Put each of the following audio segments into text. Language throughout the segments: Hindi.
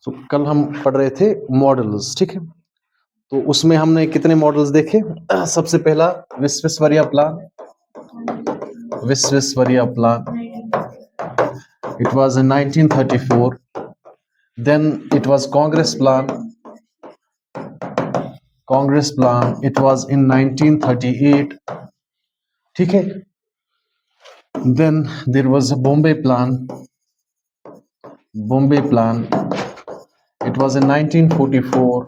तो कल हम पढ़ रहे थे मॉडल्स, ठीक है। तो उसमें हमने कितने मॉडल्स देखे? सबसे पहला Visvesvaraya plan, Visvesvaraya plan, it was in 1934. Then it was Congress plan, it was in 1938, ठीक है। Then there was a Bombay plan, it was in 1944.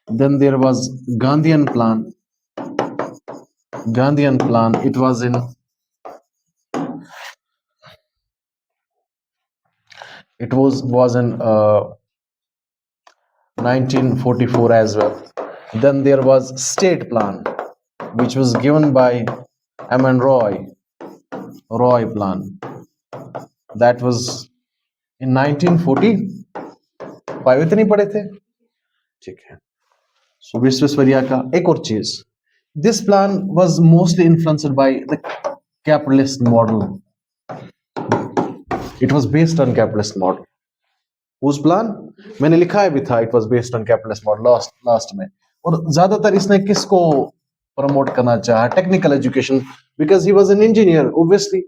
Then there was Gandhian plan, it was in 1944 as well. Then there was state plan, which was given by M.N. Roy plan. That was in 1945. इतनी पढ़े थे, ठीक है। So विश्वेश्वरैया का एक और चीज, this plan was mostly influenced by the capitalist model. It was based on capitalist model. Whose plan? मैंने लिखा है भी था, it was based on capitalist model last में। और ज्यादातर इसने किसको प्रमोट करना चाहा? Technical education, because he was an engineer obviously,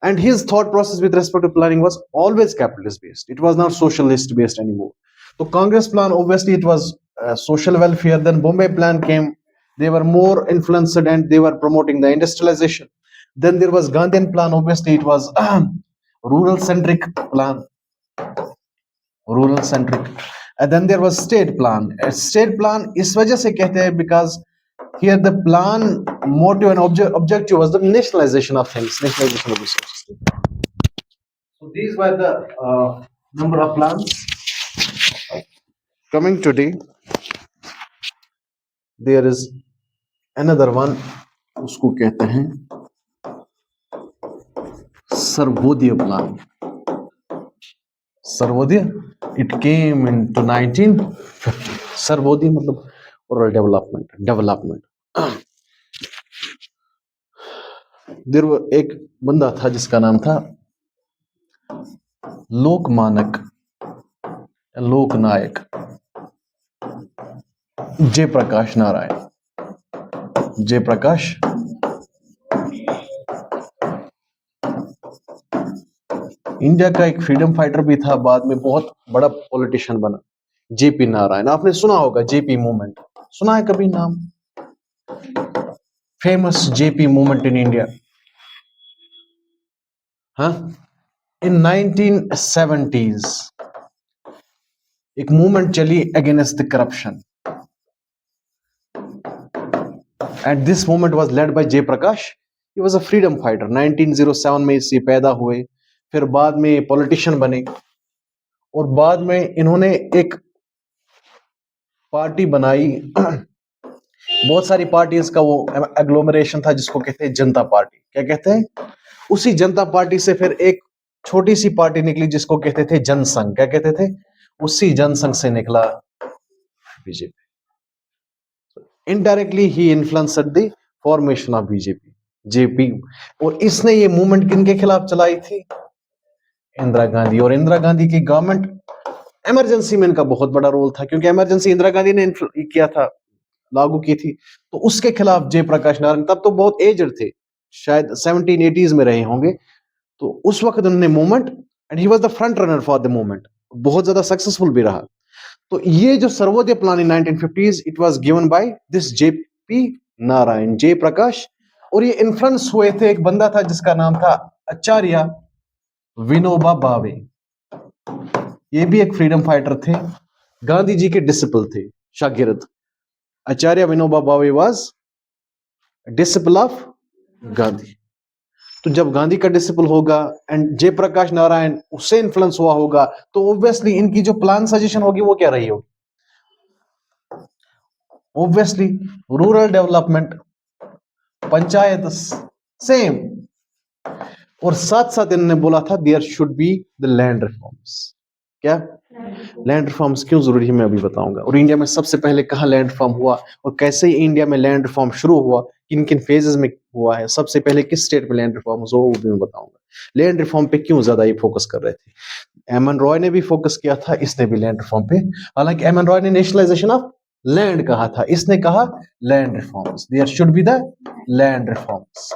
and his thought process with respect to planning was always capitalist based. It was not socialist based anymore. So Congress plan, obviously it was social welfare. Then Bombay plan came, they were more influenced and they were promoting the industrialization. Then there was Gandhian plan, obviously it was rural centric plan, and then there was state plan. State plan इस वजह से कहते हैं because here the plan motive and objective was the nationalization of things, nationalization of resources. So these were the number of plans. Coming today, there is another one, उसको कहते हैं Sarvodaya plan. Sarvodaya, it came into 1950. Sarvodaya मतलब rural development. देर एक बंदा था जिसका नाम था लोकनायक जयप्रकाश नारायण। इंडिया का एक फ्रीडम फाइटर भी था, बाद में बहुत बड़ा पॉलिटिशियन बना, जेपी नारायण। आपने सुना होगा जेपी मूवमेंट, सुना है कभी नाम? Famous JP movement in India, हाँ। इन 1970s एक मूवमेंट चली against the corruption, and this movement was led by Jayaprakash. He was a freedom fighter. 1907 में इसे पैदा हुए, फिर बाद में पॉलिटिशियन बने, और बाद में इन्होंने एक पार्टी बनाई। बहुत सारी पार्टीज का वो एग्लोमरेशन था जिसको कहते हैं जनता पार्टी। क्या कहते हैं? उसी जनता पार्टी से फिर एक छोटी सी पार्टी निकली जिसको कहते थे जनसंघ। क्या कहते थे? उसी जनसंघ से निकला BJP. Indirectly he influenced the formation of BJP, JP. और इसने ये मूवमेंट किनके खिलाफ चलाई थी? इंदिरा गांधी। और इंदिरा गांधी की गवर्नमेंट, इमरजेंसी में इनका बहुत बड़ा रोल था, क्योंकि इमरजेंसी इंदिरा गांधी ने किया था, लागू की थी। तो उसके खिलाफ जयप्रकाश नारायण, तब तो बहुत एजड थे, शायद 1780s में रहे होंगे, तो उस वक्त उन्होंने movement, and he was the front runner for the movement, बहुत ज्यादा सक्सेसफुल भी रहा। तो ये जो Sarvodaya plan in 1950s, it was given by this JP Narayan, Jayaprakash. और ये इन्फ्लुएंस हुए थे, एक बंदा था जिसका नाम था आचार्य विनोबा भावे। ये भी एक फ्रीडम फाइटर थे, गांधी जी के डिसिपल थे, शागिर्द। आचार्य Vinoba Bhave was disciple of Gandhi. तो जब गांधी का डिसिपल होगा एंड जयप्रकाश नारायण उससे इन्फ्लुएंस हुआ होगा, तो ऑब्वियसली इनकी जो प्लान सजेशन होगी वो क्या रही होगी? Obviously rural development, panchayat, same. और साथ साथ इन्होंने बोला था there should be the land reforms. क्या लैंड रिफॉर्म्स क्यों जरूरी है मैं अभी बताऊंगा। और इंडिया में सबसे पहले कहाँ लैंड रिफॉर्म हुआ, और कैसे इंडिया में लैंड रिफॉर्म शुरू हुआ, किन किन फेजेस में हुआ है, सबसे पहले किस स्टेट में लैंड रिफॉर्म हुआ, वो भी मैं बताऊंगा। लैंड रिफॉर्म पे क्यों ज्यादा ये फोकस कर रहे थे। एम एन रॉय ने भी फोकस किया था, इसने भी लैंड रिफॉर्म पे। हालांकि एम एन रॉय ने नेशनलाइजेशन ऑफ लैंड कहा था, इसने कहा land reforms, there should be the land reforms.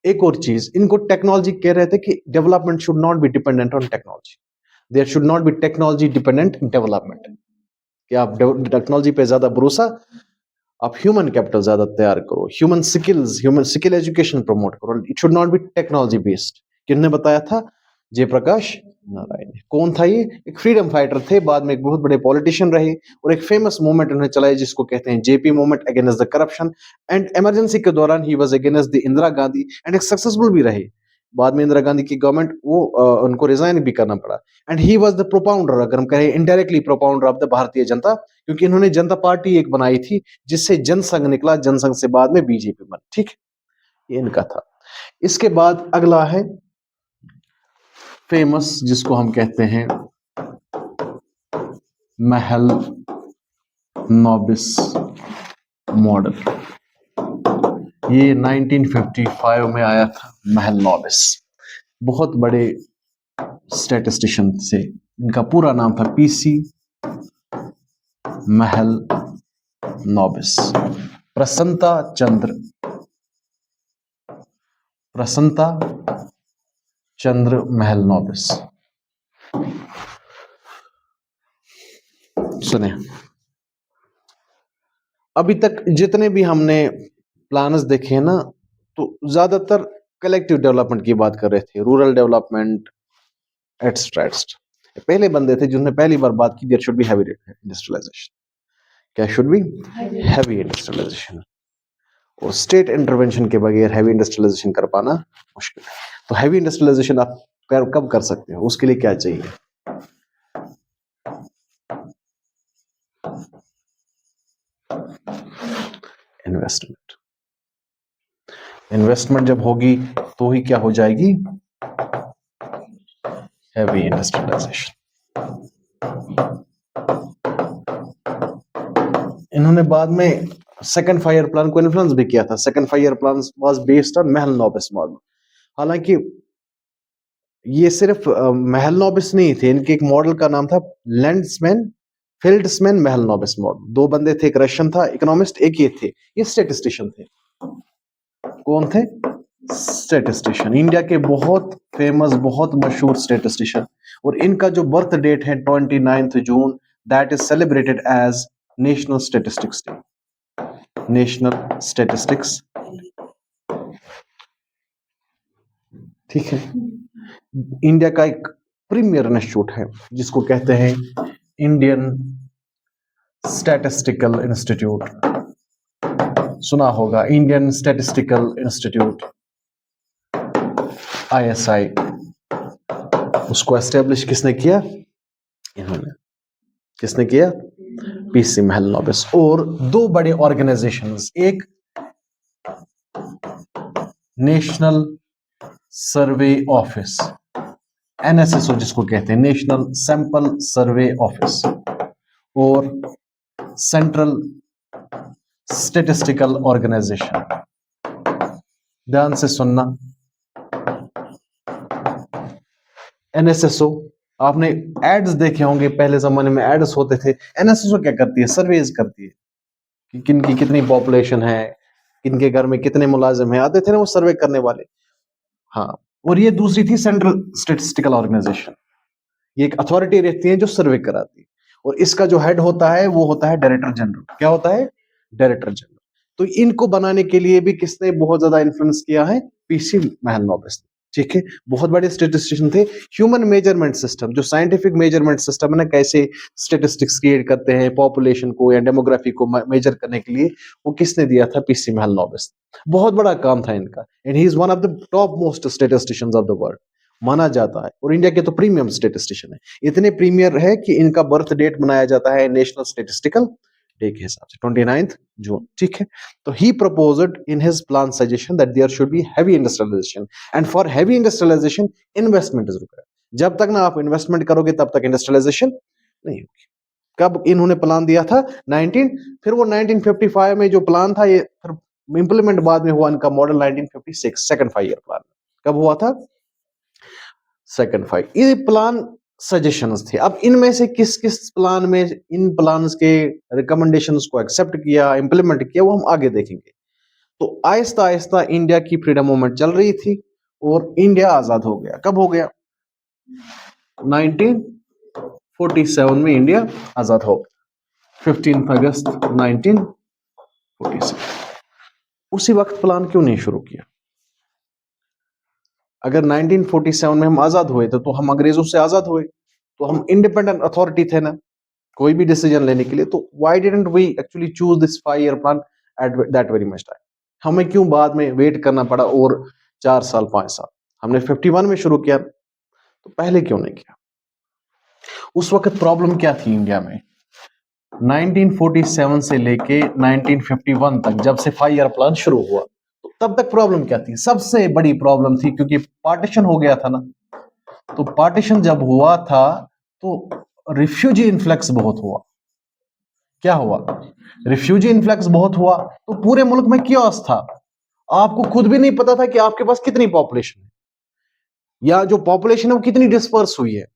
एक और चीज, इनको टेक्नोलॉजी कह रहे थे कि development should not be dependent on technology, there should not be technology dependent development, कि आप टेक्नोलॉजी पे ज्यादा भरोसा, आप ह्यूमन कैपिटल ज्यादा तैयार करो, ह्यूमन स्किल एजुकेशन प्रमोट करो, it should not be technology based. किसने बताया था? जयप्रकाश नारायण। कौन था ये? एक फ्रीडम फाइटर थे, बाद में एक बहुत बड़े पॉलिटिशियन रहे, और एक फेमस मूवमेंट उन्होंने चलाई जिसको कहते हैं JP movement, against the corruption and emergency के दौरान he was against the Indira Gandhi, and एक सक्सेसफुल भी रहे। बाद में इंदिरा गांधी की गवर्नमेंट उनको रिजाइन भी करना पड़ा, and he was the propounder, अगर हम कहें indirectly propounder of the Bharatiya Janata, क्योंकि इन्होंने जनता पार्टी एक बनाई थी जिससे जनसंघ निकला, जनसंघ से बाद में बीजेपी बनी। ठीक, ये इनका था। इसके बाद अगला है फेमस, जिसको हम कहते हैं महल नॉबिस मॉडल। ये 1955 में आया था महल नॉबिस। बहुत बड़े स्टैटिस्टिशियन से, इनका पूरा नाम था पीसी महल नॉबिस, प्रसन्नता चंद्र महल नॉबिस। सुने, अभी तक जितने भी हमने प्लान्स देखे हैं ना, तो ज्यादातर कलेक्टिव डेवलपमेंट की बात कर रहे थे, रूरल डेवलपमेंट एटसेट्रा। पहले बंदे थे जिन्होंने पहली बार बात की there should be heavy industrialisation. क्या शुड बी? Heavy industrialisation. और स्टेट इंटरवेंशन के बगैर हैवी इंडस्ट्रियलाइजेशन कर पाना मुश्किल है। तो हैवी इंडस्ट्रियलाइजेशन आप कब कर सकते हो? उसके लिए क्या चाहिए? इन्वेस्टमेंट। इन्वेस्टमेंट जब होगी तो ही क्या हो जाएगी? Heavy industrialisation. इन्होंने बाद में सेकंड 5 ईयर प्लान को इन्फ्लुएंस भी किया था। Second 5 year plan was based on Mahalanobis model. हालांकि ये सिर्फ महल नॉबिस नहीं थे, इनके एक मॉडल का नाम था लैंड्समैन फील्ड्समैन महल नॉबिस मॉडल। दो बंदे थे, एक रशियन था इकोनॉमिस्ट, एक ये थे, ये स्टैटिस्टिशियन थे। कौन थे? स्टैटिस्टिशियन, इंडिया के बहुत फेमस, बहुत मशहूर स्टैटिस्टिशियन। और इनका जो बर्थ डेट है 29 जून, that is celebrated as national statistics day. National statistics, ठीक है। इंडिया का एक प्रीमियर इंस्टीट्यूट है जिसको कहते हैं इंडियन स्टैटिस्टिकल इंस्टीट्यूट। सुना होगा, इंडियन स्टैटिस्टिकल इंस्टीट्यूट, ISI। उसको एस्टेब्लिश किसने किया? इन्होंने। किसने किया? पीसी महल नॉबिस। और दो बड़े ऑर्गेनाइजेशंस, एक नेशनल सर्वे ऑफिस, NSSO जिसको कहते हैं, नेशनल सैंपल सर्वे ऑफिस, और सेंट्रल स्टैटिस्टिकल ऑर्गेनाइजेशन। ध्यान से सुनना, NSSO, आपने एड्स देखे होंगे, पहले जमाने में एड्स होते थे। NSSO क्या करती है? सर्वेज करती है कि किन की कितनी पॉपुलेशन है, किनके घर में कितने मुलाजिम हैं, आते थे ना वो सर्वे करने वाले। हाँ, और ये दूसरी थी सेंट्रल स्टैटिस्टिकल ऑर्गेनाइजेशन। ये एक अथॉरिटी रहती है जो सर्वे कराती है, और इसका जो हेड होता है वो होता है डायरेक्टर जनरल। क्या होता है? Director general. तो इनको बनाने के लिए भी किसने बहुत ज्यादा इन्फ्लुएंस किया है? पीसी महल नॉबिस ने। ठीक है, बहुत बड़े स्टेटिस्टिशियन थे। ह्यूमन मेजरमेंट सिस्टम, जो साइंटिफिक मेजरमेंट सिस्टम है ना, कैसे स्टेटिस्टिक्स क्रिएट करते हैं पॉपुलेशन को या डेमोग्राफी को मेजर करने के लिए, वो किसने दिया था? पीसी महल नॉबिस। बहुत बड़ा काम था इनका, and he is one of the top most statisticians of the world माना जाता है। और इंडिया के तो प्रीमियम स्टेटिस्टिशियन है, इतने प्रीमियर है कि इनका बर्थ डेट मनाया जाता है नेशनल स्टेटिस्टिकल डे के हिसाब से, 29 जून। ठीक है, तो he proposed in his plan suggestion that there should be heavy industrialisation, and for heavy industrialisation investment is required. जब तक ना आप इन्वेस्टमेंट करोगे तब तक इंडस्ट्रियलाइजेशन नहीं होगी। कब इन्होंने प्लान दिया था? 19, फिर वो 1955 में जो प्लान था, ये फिर इंप्लीमेंट बाद में हुआ इनका मॉडल 1956, सेकंड 5 ईयर प्लान। कब हुआ था? सेकंड 5 ये प्लान सजेशंस थे। अब इनमें से किस किस प्लान में इन प्लान्स के रिकमेंडेशंस को एक्सेप्ट किया, इंप्लीमेंट किया, वो हम आगे देखेंगे। तो आहिस्ता आहिस्ता इंडिया की फ्रीडम मूवमेंट चल रही थी और इंडिया आजाद हो गया। कब हो गया? 1947 में इंडिया आजाद हो गया, 15 अगस्त 1947। उसी वक्त प्लान क्यों नहीं शुरू किया? अगर 1947 में हम आजाद हुए थे तो हम अंग्रेजों से आजाद हुए, तो हम इंडिपेंडेंट अथॉरिटी थे ना कोई भी डिसीजन लेने के लिए। तो why didn't we actually choose this 5 year plan at that very much time? हमें क्यों बाद में वेट करना पड़ा और 4 साल 5 साल? हमने 51 में शुरू किया, तो पहले क्यों नहीं किया? उस वक्त प्रॉब्लम क्या थी इंडिया में? 1947 से लेके 1951 तक, जब से 5 ईयर प्लान शुरू हुआ, तो तब तक प्रॉब्लम क्या थी? सबसे बड़ी प्रॉब्लम थी क्योंकि पार्टीशन हो गया था ना। तो पार्टीशन जब हुआ था तो रिफ्यूजी इन्फ्लक्स बहुत हुआ। क्या हुआ? रिफ्यूजी इन्फ्लक्स बहुत हुआ, तो पूरे मुल्क में कियोस था। आपको खुद भी नहीं पता था कि आपके पास कितनी पॉपुलेशन है, या जो पॉपुलेशन है वो कितनी डिस्पर्स हुई है,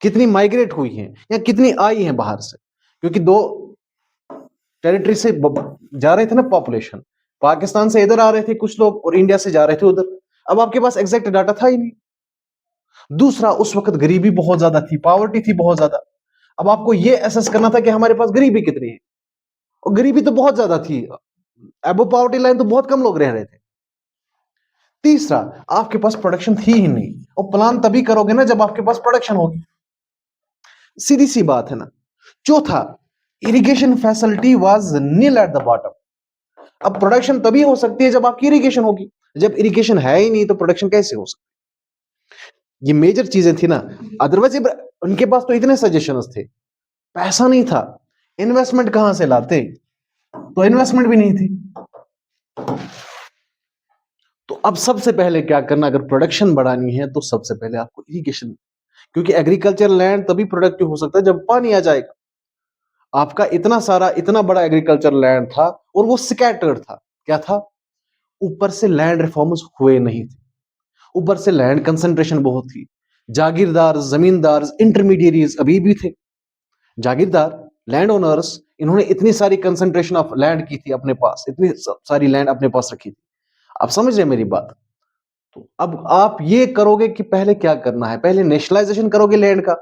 कितनी माइग्रेट हुई है, या कितनी आई है बाहर से। क्योंकि दो टेरिटरी से जा रहे थे ना पॉपुलेशन, पाकिस्तान से इधर आ रहे थे कुछ लोग और इंडिया से जा रहे थे उधर। अब आपके पास एग्जैक्ट डाटा था ही नहीं। दूसरा, उस वक्त गरीबी बहुत ज्यादा थी, पॉवर्टी थी बहुत ज्यादा। अब आपको ये एसेस करना था कि हमारे पास गरीबी कितनी है, और गरीबी तो बहुत ज्यादा थी, अबव पॉवर्टी लाइन तो बहुत कम लोग रह रहे थे। तीसरा, आपके पास प्रोडक्शन थी ही नहीं, और प्लान तभी करोगे ना जब आपके पास प्रोडक्शन होगी। सीधी सी बात है ना। चौथा, irrigation facility was nil at the bottom. अब प्रोडक्शन तभी हो सकती है जब आपकी इरिगेशन होगी। जब इरिगेशन है ही नहीं तो प्रोडक्शन कैसे हो सकती? ये मेजर चीजें थी ना। अदरवाइज उनके पास तो इतने सजेशंस थे, पैसा नहीं था, इन्वेस्टमेंट कहां से लाते? तो इन्वेस्टमेंट भी नहीं थी। तो अब सबसे पहले क्या करना, अगर प्रोडक्शन बढ़ानी है तो सबसे पहले आपको इरिगेशन, क्योंकि एग्रीकल्चर लैंड तभी प्रोडक्टिव हो सकता है जब पानी आ जाएगा। आपका इतना सारा इतना बड़ा एग्रीकल्चर लैंड था और वो स्कैटर्ड था। क्या था? ऊपर से लैंड रिफॉर्म्स हुए नहीं थे, ऊपर से लैंड कंसंट्रेशन बहुत थी। जागीरदार, जमींदार, इंटरमीडिएरीज अभी भी थे। जागीरदार, लैंड ओनर्स, इन्होंने इतनी सारी कंसंट्रेशन ऑफ लैंड की थी अपने पास, इतनी सारी लैंड अपने पास रखी थी। आप समझ रहे हैं मेरी बात? तो अब आप ये करोगे कि पहले क्या करना है, पहले नेशनलाइजेशन करोगे लैंड का,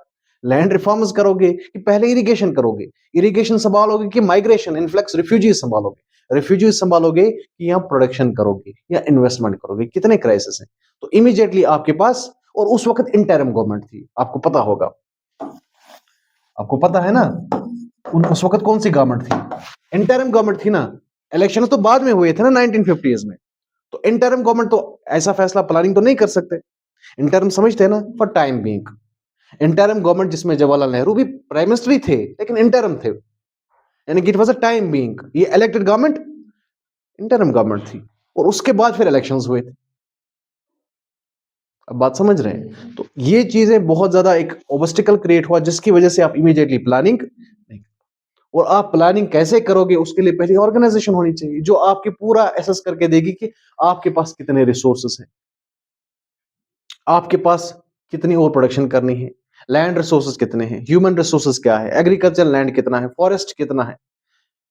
लैंड रिफॉर्म्स करोगे, कि पहले इरिगेशन करोगे? इरिगेशन संभालोगे कि माइग्रेशन इन्फ्लक्स रिफ्यूजीज संभालोगे? रिफ्यूजीज संभालोगे कि यहां प्रोडक्शन करोगे या इन्वेस्टमेंट करोगे? कितने क्राइसिस हैं? तो इमीडिएटली आपके पास, और उस वक्त इंटरिम गवर्नमेंट थी, आपको पता होगा, आपको पता है ना उस वक्त कौन सी गवर्नमेंट थी? इंटरिम गवर्नमेंट थी ना। इलेक्शन तो बाद में हुए थे ना 1950s में। तो इंटरिम गवर्नमेंट तो ऐसा फैसला प्लानिंग तो नहीं कर सकते। इंटरिम समझते हैं ना, for time being. Interim government जिसमें जवाहरलाल नेहरू भी प्राइम मिनिस्टर ही थे, लेकिन इंटरिम थे, यानी कि it was a time being. ये इलेक्टेड गवर्नमेंट इंटरिम गवर्नमेंट थी, और उसके बाद फिर इलेक्शंस हुए थे। अब बात समझ रहे हैं? तो ये चीजें बहुत ज्यादा एक ऑब्स्टिकल क्रिएट हुआ, जिसकी वजह से आप इमीडिएटली प्लानिंग नहीं। और आप प्लानिंग कैसे करोगे, उसके लिए पहले ऑर्गेनाइजेशन होनी चाहिए जो आपके पूरा एसेस करके देगी कि आपके पास कितने रिसोर्सेस हैं, आपके पास कितनी और प्रोडक्शन करनी है, लैंड रिसोर्सेज कितने हैं, ह्यूमन रिसोर्सेज क्या है, एग्रीकल्चर लैंड कितना है, फॉरेस्ट कितना है,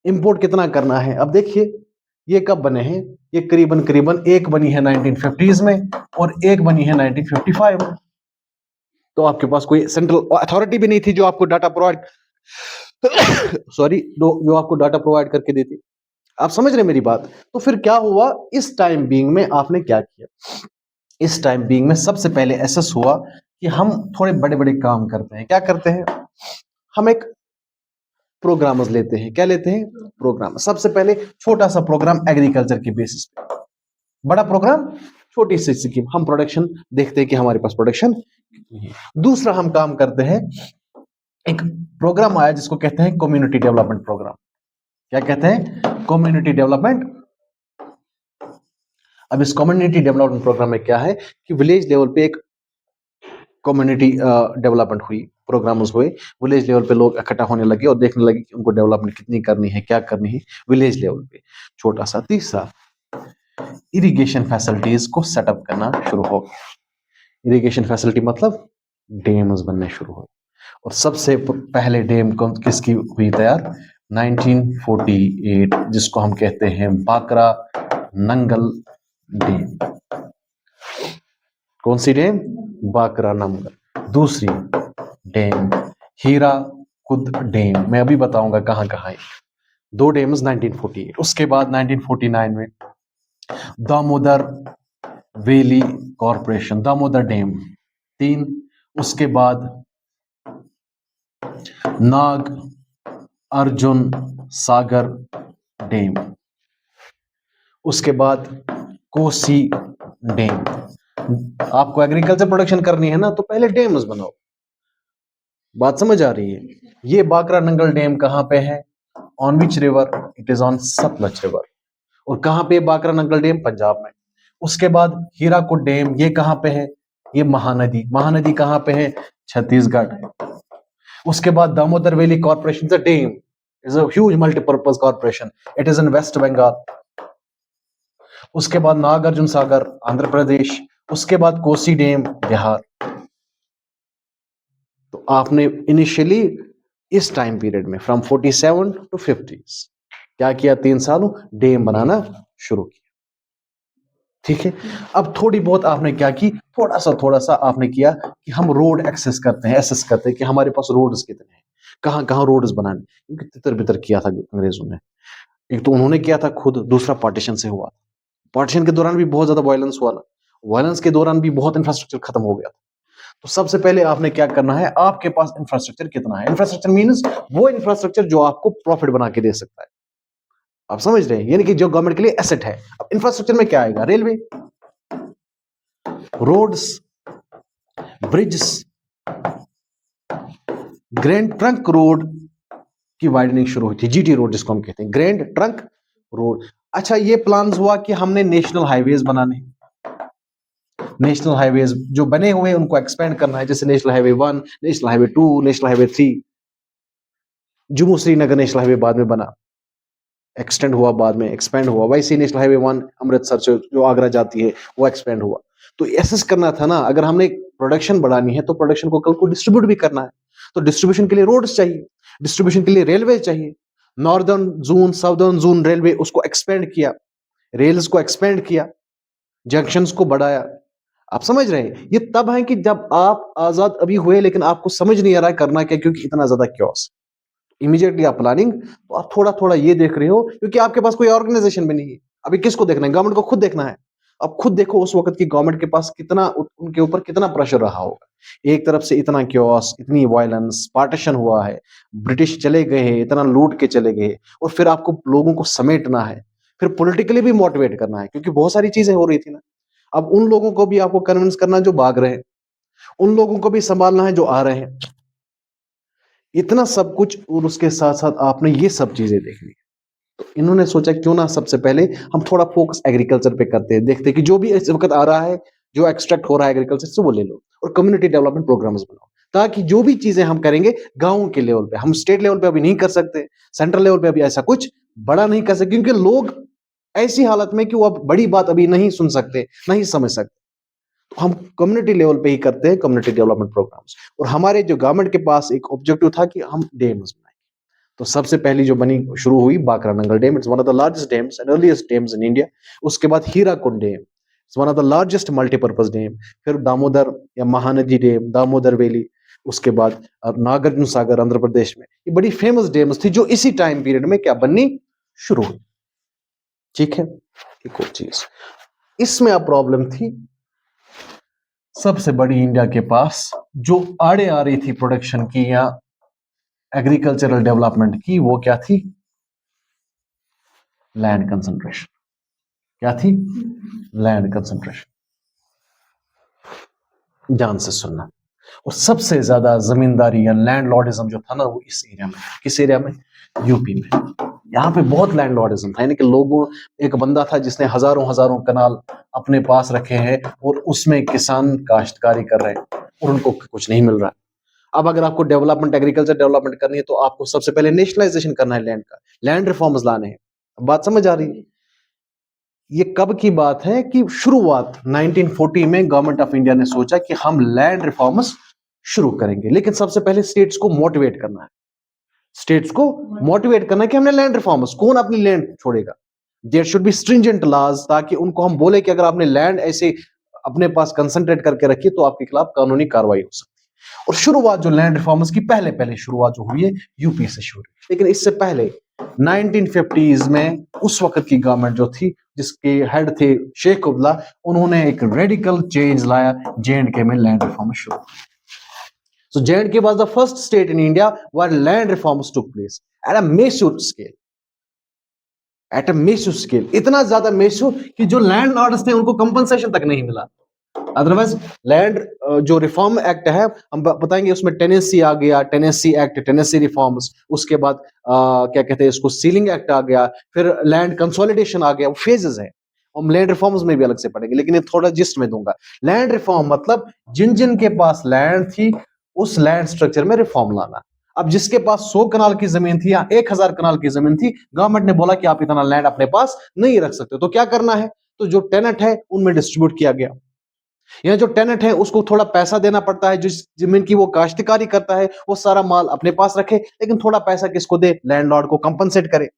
इंपोर्ट कितना करना है। अब देखिए ये कब बने हैं? ये करीबन करीबन एक बनी है 1950s में और एक बनी है 1955 में। तो आपके पास कोई सेंट्रल अथॉरिटी भी नहीं थी जो आपको डाटा प्रोवाइड सॉरी जो आपको डाटा प्रोवाइड करके देती। आप समझ रहे मेरी बात? तो फिर क्या हुआ इस टाइम बीइंग में, आपने क्या किया? इस टाइम बीइंग में सबसे पहले एसेस हुआ कि हम थोड़े बड़े बड़े काम करते हैं। क्या करते हैं? हम एक प्रोग्रामर्स लेते हैं। क्या लेते हैं? प्रोग्राम। सबसे पहले छोटा सा प्रोग्राम एग्रीकल्चर की बेसिस पे, बड़ा प्रोग्राम छोटी सी स्कीम। हम प्रोडक्शन देखते हैं कि हमारे पास प्रोडक्शन कितनी है। दूसरा हम काम करते हैं, एक प्रोग्राम आया जिसको कहते हैं कम्युनिटी डेवलपमेंट प्रोग्राम। क्या कहते हैं? Community development. अब इस कम्युनिटी डेवलपमेंट प्रोग्राम में क्या है कि विलेज लेवल पे एक कम्युनिटी डेवलपमेंट हुई, प्रोग्राम्स हुए, विलेज लेवल पे लोग इकट्ठा होने लगे और देखने लगे कि उनको डेवलपमेंट कितनी करनी है, क्या करनी है विलेज लेवल पे, छोटा सा। तीसरा, इरिगेशन फैसिलिटीज को सेटअप करना शुरू हो गया। इरिगेशन फैसिलिटी मतलब डैम्स बनने शुरू हुए। और सबसे पहले डैम किसकी हुई तैयार? 1948, जिसको हम कहते हैं बाकरा नंगल डैम। कौन सी डैम? बाकरा नंगल। दूसरी डैम हीराकुद डैम, मैं अभी बताऊंगा कहां कहां है। 2 डैम्स 1948। उसके बाद 1949 में Damodar valley corporation, Damodar dam 3। उसके बाद नाग अर्जुन सागर डैम। उसके बाद कोसी डैम। आपको एग्रीकल्चर प्रोडक्शन करनी है ना, तो पहले डैम्स बनाओ। बात समझ आ रही है? ये बाकरा नंगल डैम कहां पे है? On which river? It is on Sutlej river. और कहां पे बाकरा नंगल डैम? पंजाब में। उसके बाद हीराकुद डैम, ये कहां पे है? ये महानदी। महानदी कहां पे है? छत्तीसगढ़। उसके बाद Damodar valley corporation the dam is a huge multipurpose corporation, it is in West Bengal. उसके बाद नागार्जुन सागर आंध्र प्रदेश। उसके बाद कोसी डैम बिहार। तो आपने इनिशियली इस टाइम पीरियड में फ्रॉम 47 टू 50 क्या किया? 3 सालों डैम बनाना शुरू किया। ठीक है। अब थोड़ी बहुत आपने क्या की? थोड़ा सा आपने किया कि हम रोड एक्सेस करते हैं, एसेस करते हैं कि हमारे पास रोड्स कितने हैं, कहां कहां रोड्स बनाने। क्योंकि तितर बितर किया था अंग्रेजों ने। एक तो उन्होंने किया था खुद, दूसरा पार्टीशन से हुआ। पार्टीशन के दौरान भी बहुत ज्यादा वायलेंस हुआ ना, वायलेंस के दौरान भी बहुत इंफ्रास्ट्रक्चर खत्म हो गया था। तो सबसे पहले आपने क्या करना है? आपके पास इंफ्रास्ट्रक्चर कितना है? इंफ्रास्ट्रक्चर मीन्स वो इंफ्रास्ट्रक्चर जो आपको प्रॉफिट बना के दे सकता है। आप समझ रहे हैं? यानी कि जो गवर्नमेंट के लिए एसेट है। अब इंफ्रास्ट्रक्चर में क्या आएगा? Railway, roads, bridges, grand trunk road की वाइडनिंग शुरू हुई थी, जीटी रोड जिसको हम कहते हैं, ग्रैंड ट्रंक रोड। अच्छा, ये प्लान्स हुआ कि हमने नेशनल हाईवेज बनाने, नेशनल हाईवेज जो बने हुए हैं उनको एक्सपेंड करना है। जैसे national highway 1, national highway 2, national highway 3। Jammu Srinagar national highway बाद में बना, एक्सटेंड हुआ, बाद में एक्सपेंड हुआ। वैसे नेशनल हाईवे 1 अमृतसर से जो आगरा जाती है वो एक्सपेंड हुआ। तो एसेस करना था ना, अगर हमने प्रोडक्शन बढ़ानी है तो प्रोडक्शन को कल को डिस्ट्रीब्यूट भी करना है। तो डिस्ट्रीब्यूशन के लिए रोड्स चाहिए, डिस्ट्रीब्यूशन के लिए रेलवे चाहिए। Northern zone, southern zone railway, उसको एक्सपेंड किया, रेल्स को एक्सपेंड किया, जंक्शंस को बढ़ाया। आप समझ रहे हैं? ये तब है कि जब आप आजाद अभी हुए, लेकिन आपको समझ नहीं आ रहा है करना क्या, क्योंकि इतना ज्यादा क्योस। इमीडिएटली आप प्लानिंग, तो आप थोड़ा थोड़ा ये देख रहे हो क्योंकि आपके पास कोई ऑर्गेनाइजेशन भी नहीं है। अभी किसको देखना है? गवर्नमेंट को खुद देखना है। अब खुद देखो उस वक्त की गवर्नमेंट के पास कितना, उनके ऊपर कितना प्रेशर रहा होगा। एक तरफ से इतना क्योस, इतनी वायलेंस, पार्टीशन हुआ है, ब्रिटिश चले गए हैं, इतना लूट के चले गए, और फिर आपको लोगों को समेटना है, फिर पॉलिटिकली भी मोटिवेट करना है, क्योंकि बहुत सारी चीजें हो रही थी ना। अब उन लोगों को भी आपको कन्विंस करना जो भाग रहे हैं, उन लोगों को भी संभालना है जो आ रहे हैं, इतना सब कुछ। और उसके साथ साथ आपने ये सब चीजें देखनी। तो इन्होंने सोचा क्यों ना सबसे पहले हम थोड़ा फोकस एग्रीकल्चर पे करते हैं, देखते हैं कि जो भी इस वक्त आ रहा है, जो एक्सट्रैक्ट हो रहा है एग्रीकल्चर से, वो ले लो और कम्युनिटी डेवलपमेंट प्रोग्राम्स बनाओ, ताकि जो भी चीजें हम करेंगे गांव के लेवल पे, हम स्टेट लेवल पे अभी नहीं कर सकते, सेंट्रल लेवल पे अभी ऐसा कुछ बड़ा नहीं कर सकते, क्योंकि लोग ऐसी हालत में कि वो अब बड़ी बात अभी नहीं सुन सकते, नहीं समझ सकते। तो हम कम्युनिटी लेवल पे ही करते हैं कम्युनिटी डेवलपमेंट प्रोग्राम्स। और हमारे जो गवर्नमेंट के पास एक ऑब्जेक्टिव था कि हम डैम्स बनाएं। तो सबसे पहली जो बनी शुरू हुई baccarat Nangal dam, it's one of the largest dams and earliest dams in India. उसके बाद Hirakud dam, it's one of the largest multipurpose dam. फिर दामोदर या महानदी डैम, दामोदर वैली। उसके बाद नागार्जुन सागर आंध्र प्रदेश में। ये बड़ी फेमस डैम्स थी जो इसी टाइम पीरियड में क्या बननी शुरू हुई। ठीक है। एक और चीज इसमें अब प्रॉब्लम थी, सबसे बड़ी इंडिया के पास जो आड़े आ रही थी प्रोडक्शन की या एग्रीकल्चरल डेवलपमेंट की, वो क्या थी? Land concentration. क्या थी? Land concentration. ध्यान से सुनना। और सबसे ज्यादा जमींदारी या लैंडलॉर्डिज्म जो था ना, वो इस एरिया में। किस एरिया में? यूपी में। यहाँ पे बहुत लैंडलॉर्डिज्म था, यानी कि लोगों, एक बंदा था जिसने हजारों हजारों कनाल अपने पास रखे हैं और उसमें किसान काश्तकारी कर रहे हैं और उनको कुछ नहीं मिल रहा। अब अगर आपको डेवलपमेंट, एग्रीकल्चर डेवलपमेंट करनी है, तो आपको सबसे पहले नेशनलाइजेशन करना है लैंड का, लैंड रिफॉर्म्स लाने हैं। बात समझ आ रही है? ये कब की बात है कि शुरुआत 1940 में गवर्नमेंट ऑफ इंडिया ने सोचा कि हम लैंड रिफॉर्म्स शुरू करेंगे, लेकिन सबसे पहले स्टेट्स को मोटिवेट करना है। स्टेट्स को मोटिवेट करना है कि हमने लैंड रिफॉर्म्स, कौन अपनी लैंड छोड़ेगा। There should be stringent laws, ताकि उनको हम बोले कि अगर आपने लैंड ऐसे अपने पास कंसंट्रेट करके रखी तो आपके खिलाफ कानूनी कार्रवाई हो सकती है। और शुरुआत जो लैंड रिफॉर्म्स की पहले पहले शुरुआत जो हुई है यूपी से शुरू, लेकिन इससे पहले 1950s में उस वक्त की गवर्नमेंट जो थी, जिसके हेड थे शेख अब्दुल्ला, उन्होंने एक रेडिकल चेंज लाया, J&K में लैंड रिफॉर्म शुरू। So J&K was the first state in India where land reforms took place at a massive scale. At a massive scale, इतना ज्यादा massive कि जो लैंड लॉर्ड्स थे उनको कंपनसेशन तक नहीं मिला। अदरवाइज लैंड जो रिफॉर्म एक्ट है, हम बताएंगे उसमें टेनेंसी आ गया, टेनेंसी एक्ट, टेनेंसी रिफॉर्म्स, उसके बाद क्या कहते हैं इसको, सीलिंग एक्ट आ गया, फिर लैंड कंसोलिडेशन आ गया। वो फेजेस है, हम लैंड रिफॉर्म्स में भी अलग से पढ़ेंगे, लेकिन ये थोड़ा जिस्ट में दूंगा। लैंड रिफॉर्म मतलब जिन जिन के पास लैंड थी उस लैंड स्ट्रक्चर में रिफॉर्म लाना। अब जिसके पास 100 कनाल की जमीन थी या 1000 कनाल की जमीन थी, गवर्नमेंट ने बोला कि आप इतना लैंड अपने पास नहीं रख सकते, तो क्या करना है, तो जो टेनेंट है उनमें डिस्ट्रीब्यूट किया गया। यह जो टेनेंट है उसको थोड़ा पैसा देना पड़ता है, जिस जमीन की वो काश्तकारी करता है वो सारा माल अपने पास रखे, लेकिन थोड़ा पैसा किसको दे, लैंडलॉर्ड को कंपनसेट करे।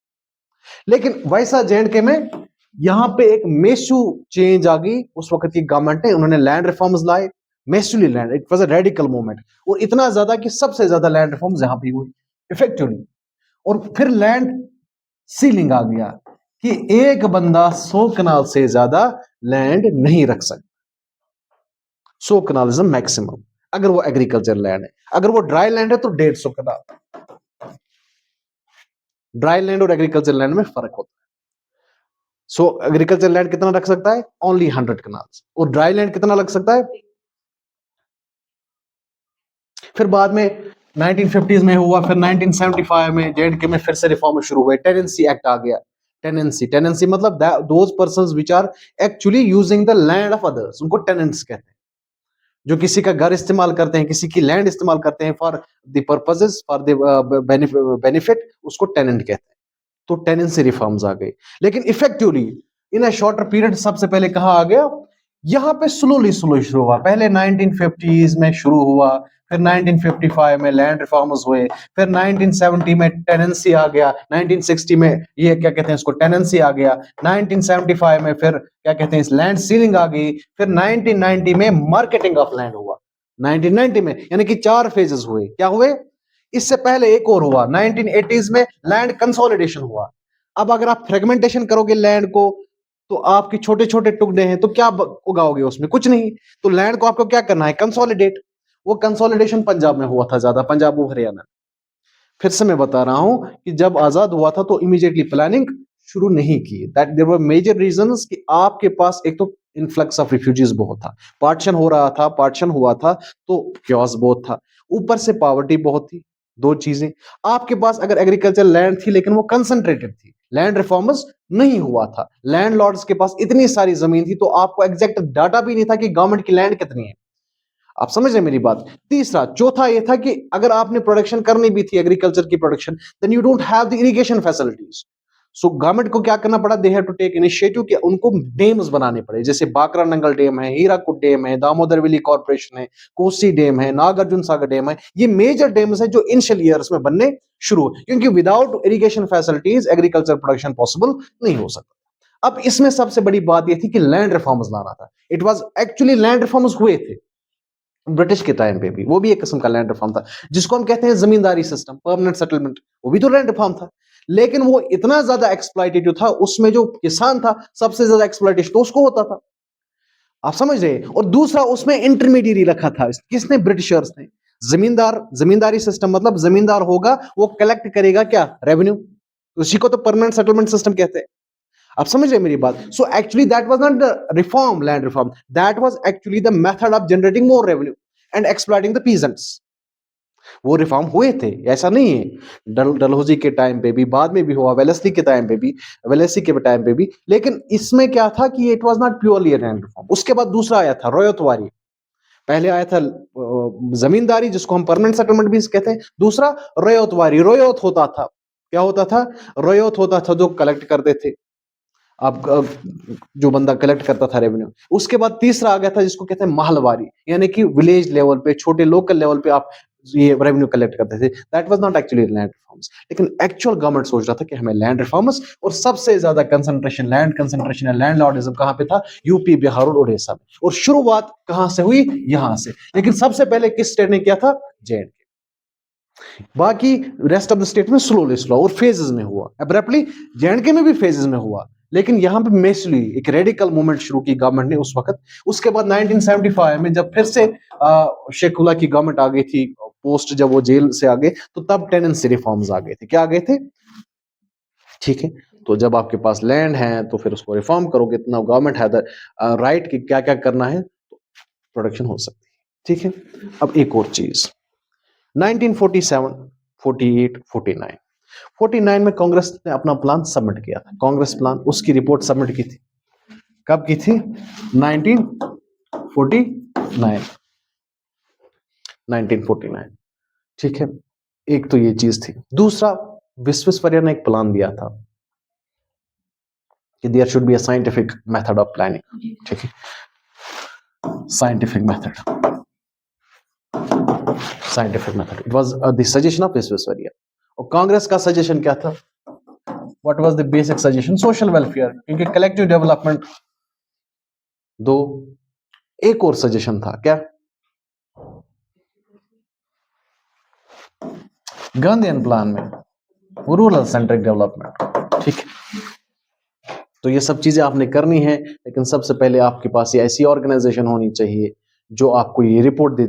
लेकिन वैसा J&K में यहां पे एक मेसू चेंज आ गई उस वक्त की गवर्नमेंट ने, उन्होंने लैंड रिफॉर्म्स लाए, मेसुली land, it was a radical movement, और इतना ज्यादा कि सबसे ज्यादा लैंड रिफॉर्म्स यहां पे हुई इफेक्टिवली। और फिर लैंड सीलिंग आ गया कि एक बंदा 100 कनाल से ज्यादा लैंड नहीं रख सकता। 100 कनाल इज मैक्सिमम, अगर वो एग्रीकल्चर लैंड है। अगर वो ड्राई लैंड है तो 150 कनाल। ड्राई लैंड और एग्रीकल्चर लैंड में फर्क होता है। सो एग्रीकल्चर लैंड कितना रख सकता है, ओनली 100 कनाल, और ड्राई लैंड कितना लग सकता है। फिर बाद में 1950s में हुआ, फिर 1975 में J&K में फिर से रिफॉर्म शुरू हुए, टेनेंसी एक्ट आ गया। टेनेंसी मतलब those persons which are actually using the land of others, उनको टेनेंट्स कहते हैं। जो किसी का घर इस्तेमाल करते हैं, किसी की लैंड इस्तेमाल करते हैं for the purposes, for the benefit, उसको टेनेंट कहते हैं। तो टेनेंसी रिफॉर्म्स आ गए, लेकिन effectively in a shorter period सबसे पहले कहां आ गया, यहां पे स्लोली स्लोली शुरू हुआ। पहले 1950s में शुरू हुआ, फिर 1955 में लैंड रिफॉर्म्स हुए, फिर 1970 में टेनेंसी आ गया, 1960 में ये क्या कहते हैं इसको, टेनेंसी आ गया, 1975 में फिर क्या कहते हैं इस लैंड सीलिंग आ गई, फिर 1990 में मार्केटिंग ऑफ लैंड हुआ। 1990 में यानी कि 4 फेजेस हुए। क्या हुए, इससे पहले एक और हुआ 1980s में, लैंड कंसोलिडेशन हुआ। अब अगर आप फ्रेगमेंटेशन करोगे लैंड को, तो आपके छोटे छोटे टुकड़े हैं, तो क्या उगाओगे उसमें, कुछ नहीं। तो लैंड को आपको क्या करना है, कंसोलिडेट। वो कंसोलिडेशन पंजाब में हुआ था ज्यादा, पंजाब और हरियाणा। फिर से मैं बता रहा हूं कि जब आजाद हुआ था तो इमीडिएटली प्लानिंग शुरू नहीं की। That there were major reasons कि आपके पास एक तो इन्फ्लक्स ऑफ रिफ्यूजीज बहुत था, पार्टीशन हो रहा था, पार्टीशन हुआ था तो क्योस बहुत था, ऊपर से पॉवर्टी बहुत थी। दो चीजें, आपके पास अगर एग्रीकल्चर लैंड थी लेकिन वो कंसंट्रेटेड थी, लैंड रिफॉर्म्स नहीं हुआ था, लैंड लॉर्ड्स के पास इतनी सारी जमीन थी, तो आपको एग्जैक्ट डाटा भी नहीं था कि गवर्नमेंट की लैंड कितनी है। आप समझ रहे मेरी बात। तीसरा, चौथा ये था कि अगर आपने प्रोडक्शन करनी भी थी एग्रीकल्चर की production, then you don't have the irrigation facilities. So government को क्या करना पड़ा, they have to take initiative कि उनको डैम्स बनाने पड़े, जैसे बाकरा नंगल डैम है, हीराकुड डैम है, दामोदर वैली कॉर्पोरेशन है, कोसी डैम है, नागार्जुन सागर डैम है। ये मेजर डैम्स है जो इनिशियल ईयर्स में बनने शुरू हुए, क्योंकि without irrigation facilities agriculture production possible नहीं हो सकता। अब इसमें सबसे बड़ी बात यह थी कि लैंड रिफॉर्म्स लाना था। It was actually land reforms हुए थे ब्रिटिश के टाइम पे भी, वो भी एक किस्म का लैंड रिफॉर्म था, जिसको हम कहते हैं जमींदारी सिस्टम, परमानेंट सेटलमेंट, वो भी तो लैंड रिफॉर्म था। लेकिन वो इतना ज्यादा एक्सप्लॉइटेटिव था, उसमें जो किसान था सबसे ज्यादा एक्सप्लॉइटेशन तो उसको होता था। आप समझ रहे हैं। और दूसरा, उसमें इंटरमीडियरी रखा था, किसने, ब्रिटिशर्स ने। जमींदार, जमींदारी सिस्टम मतलब जमींदार होगा वो कलेक्ट करेगा क्या, रेवेन्यू, उसी को तो परमानेंट सेटलमेंट सिस्टम कहते हैं। आप समझ रहे हैं मेरी बात। So actually that was not the reform, land reform, that was actually the method of generating more revenue and exploiting the peasants. वो रिफॉर्म हुए थे, ऐसा नहीं है। डलहौजी के टाइम पे भी, बाद में भी हुआ, वेलेस्ली के टाइम पे भी, वेलेस्ली के टाइम पे भी। लेकिन इसमें क्या था कि it was not purely land reform. उसके बाद दूसरा आया था रोयतवारी। पहले आया था जमींदारी, जिसको हम परमानेंट सेटलमेंट भी कहते हैं। दूसरा रोयतवारी, रोयत होता था, क्या होता था, रोयत होता था जो कलेक्ट करते थे। आप जो बंदा कलेक्ट करता था रेवेन्यू। उसके बाद तीसरा आ गया था जिसको कहते हैं महलवारी, यानी कि विलेज लेवल पे, छोटे लोकल लेवल पे आप ये रेवेन्यू कलेक्ट करते थे। That was not actually land reforms, लेकिन एक्चुअल गवर्नमेंट सोच रहा था कि हमें लैंड रिफॉर्म्स, और सबसे ज्यादा कंसंट्रेशन या लैंड लॉर्डिज्म कहां पे था? यूपी, बिहार और उड़ीसा में। और शुरुआत कहां से हुई? यहां से। लेकिन सबसे पहले किस स्टेट ने किया था? जेएंडके। बाकी रेस्ट ऑफ द स्टेट में स्लो और फेजेस में हुआ। अब्रप्टली जेएंडके में भी फेजेस में हुआ, लेकिन यहां पे मेसली एक रेडिकल मूवमेंट शुरू की गवर्नमेंट ने उस वक्त। उसके बाद 1975 में जब फिर से शेखुल्ला की गवर्नमेंट आ गई थी, पोस्ट जब वो जेल से आ गए, तो तब टेनेंसी रिफॉर्म्स आ गए थे। क्या आ गए थे? ठीक है, तो जब आपके पास लैंड है तो फिर उसको रिफॉर्म करोगे, इतना गवर्नमेंट है राइट कि क्या क्या करना है, तो प्रोडक्शन हो सकती है। ठीक है, अब एक और चीज, 1947, 48, 49, 49 में कांग्रेस ने अपना प्लान सबमिट किया था। कांग्रेस प्लान, उसकी रिपोर्ट सबमिट की थी। कब की थी? 1949, 1949। ठीक है, एक तो ये चीज थी। दूसरा, विश्वेश्वरैया ने एक प्लान दिया था कि there should be a scientific method of planning. ठीक है, scientific method, scientific method, it was the suggestion of Visvesvaraya. और कांग्रेस का सजेशन क्या था? What was the basic suggestion? Social welfare, क्योंकि कलेक्टिव डेवलपमेंट। दो, एक और सजेशन था, क्या? गांधीयन प्लान में रूरल सेंट्रिक डेवलपमेंट। ठीक है, तो ये सब चीजें आपने करनी है, लेकिन सबसे पहले आपके पास ये ऐसी ऑर्गेनाइजेशन होनी चाहिए जो आपको ये रिपोर्ट दे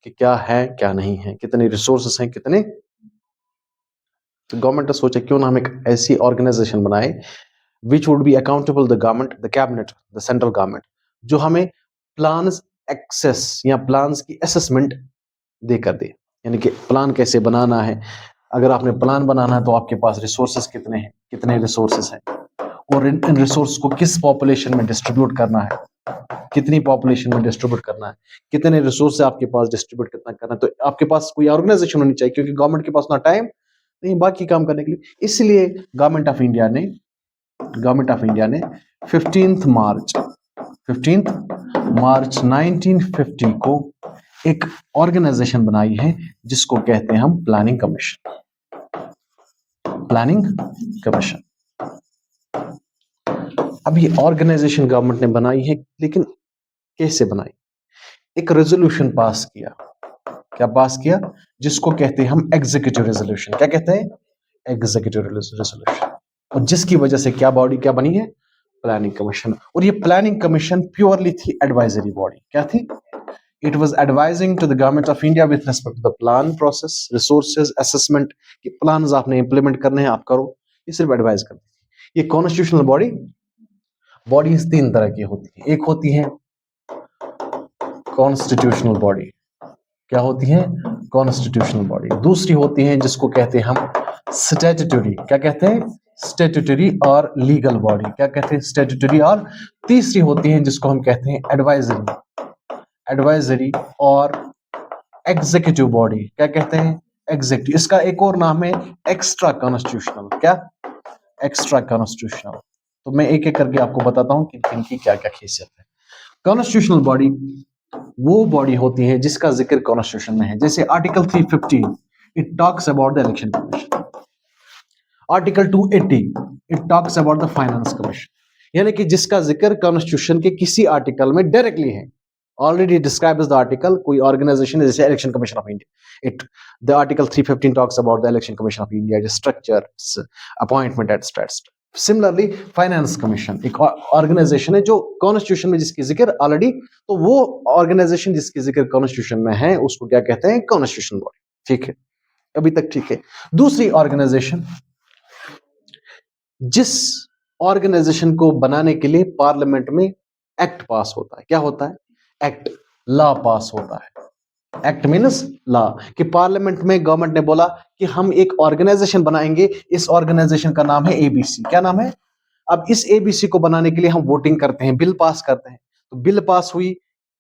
कि क्या है क्या नहीं है, कितने रिसोर्सेस हैं, कितने। तो गवर्नमेंट ने सोचा क्यों ना हम एक ऐसी ऑर्गेनाइजेशन बनाए which would be accountable the government, the cabinet, the central government, जो हमें प्लान्स एक्सेस या प्लान्स की असेसमेंट देकर दे। यानी कि प्लान कैसे बनाना है, अगर आपने प्लान बनाना है तो आपके पास रिसोर्सेस कितने हैं, कितने रिसोर्सेस हैं, और इन रिसोर्स को किस पॉपुलेशन में डिस्ट्रीब्यूट करना है, कितनी पॉपुलेशन में डिस्ट्रीब्यूट करना है, कितने रिसोर्स आपके पास डिस्ट्रीब्यूट कितना करना है। तो आपके पास कोई ऑर्गेनाइजेशन होनी चाहिए, क्योंकि गवर्नमेंट के पास ना टाइम नहीं बाकी काम करने के लिए। इसलिए गवर्नमेंट ऑफ इंडिया ने 15 मार्च 1950 को एक ऑर्गेनाइजेशन बनाई है जिसको कहते हैं हम प्लानिंग कमीशन। Planning commission. अब ये ऑर्गेनाइजेशन गवर्नमेंट ने बनाई है, लेकिन कैसे बनाई? एक रेजोल्यूशन पास किया। क्या पास किया? जिसको कहते हैं हम एग्जीक्यूटिव रेजोल्यूशन। क्या कहते हैं? Executive resolution. और जिसकी वजह से क्या बॉडी क्या बनी है? Planning commission. और ये प्लानिंग कमीशन प्योरली थी एडवाइजरी बॉडी। क्या थी? It was advising to the government of India with respect to the plan process, resources, assessment, कि प्लान्स आपने इंप्लीमेंट करने हैं, आप करो। ये सिर्फ एडवाइज करती थी। ये कॉन्स्टिट्यूशनल बॉडीज 3 तरह की होती है। एक होती है कॉन्स्टिट्यूशनल बॉडी। क्या होती है? Constitutional body. दूसरी होती है जिसको कहते हैं हम स्टैट्यूटरी। क्या कहते हैं? स्टैट्यूटरी और लीगल बॉडी। क्या कहते हैं? स्टैट्यूटरी। और तीसरी होती है जिसको हम कहते हैं एडवाइजरी और एग्जीक्यूटिव बॉडी। क्या कहते हैं? एग्जीक्यूटिव। इसका एक और नाम है एक्स्ट्रा कॉन्स्टिट्यूशनल। क्या? Extra constitutional. तो मैं एक एक करके आपको बताता हूं कि इनकी क्या क्या खासियत है। कॉन्स्टिट्यूशनल बॉडी वो बॉडी होती है जिसका जिक्र कॉन्स्टिट्यूशन में है। जैसे article 315 it talks about the election commission. Article 280 it talks about the finance commission. यानी कि जिसका जिक्र कॉन्स्टिट्यूशन के किसी आर्टिकल में डायरेक्टली है, ऑलरेडी डिस्क्राइब द आर्टिकल, कोई ऑर्गेनाइजेशन जैसे election commission of India, it the article 315 talks about the election commission of India, its structure, appointment etcetera. Similarly finance commission एक ऑर्गेनाइजेशन है जो कॉन्स्टिट्यूशन में जिसकी जिक्र ऑलरेडी, तो वो ऑर्गेनाइजेशन जिसकी जिक्र कॉन्स्टिट्यूशन में है उसको क्या कहते हैं? Constitutional body. ठीक है, अभी तक ठीक है। दूसरी ऑर्गेनाइजेशन, जिस ऑर्गेनाइजेशन को बनाने के लिए पार्लियामेंट में एक्ट पास होता है। क्या होता है? एक्ट, लॉ पास होता है। एक्ट मीन्स लॉ, कि पार्लियामेंट में गवर्नमेंट ने बोला कि हम एक ऑर्गेनाइजेशन बनाएंगे, इस ऑर्गेनाइजेशन का नाम है एबीसी। क्या नाम है? अब इस एबीसी को बनाने के लिए हम वोटिंग करते हैं, बिल पास करते हैं। तो बिल पास हुई,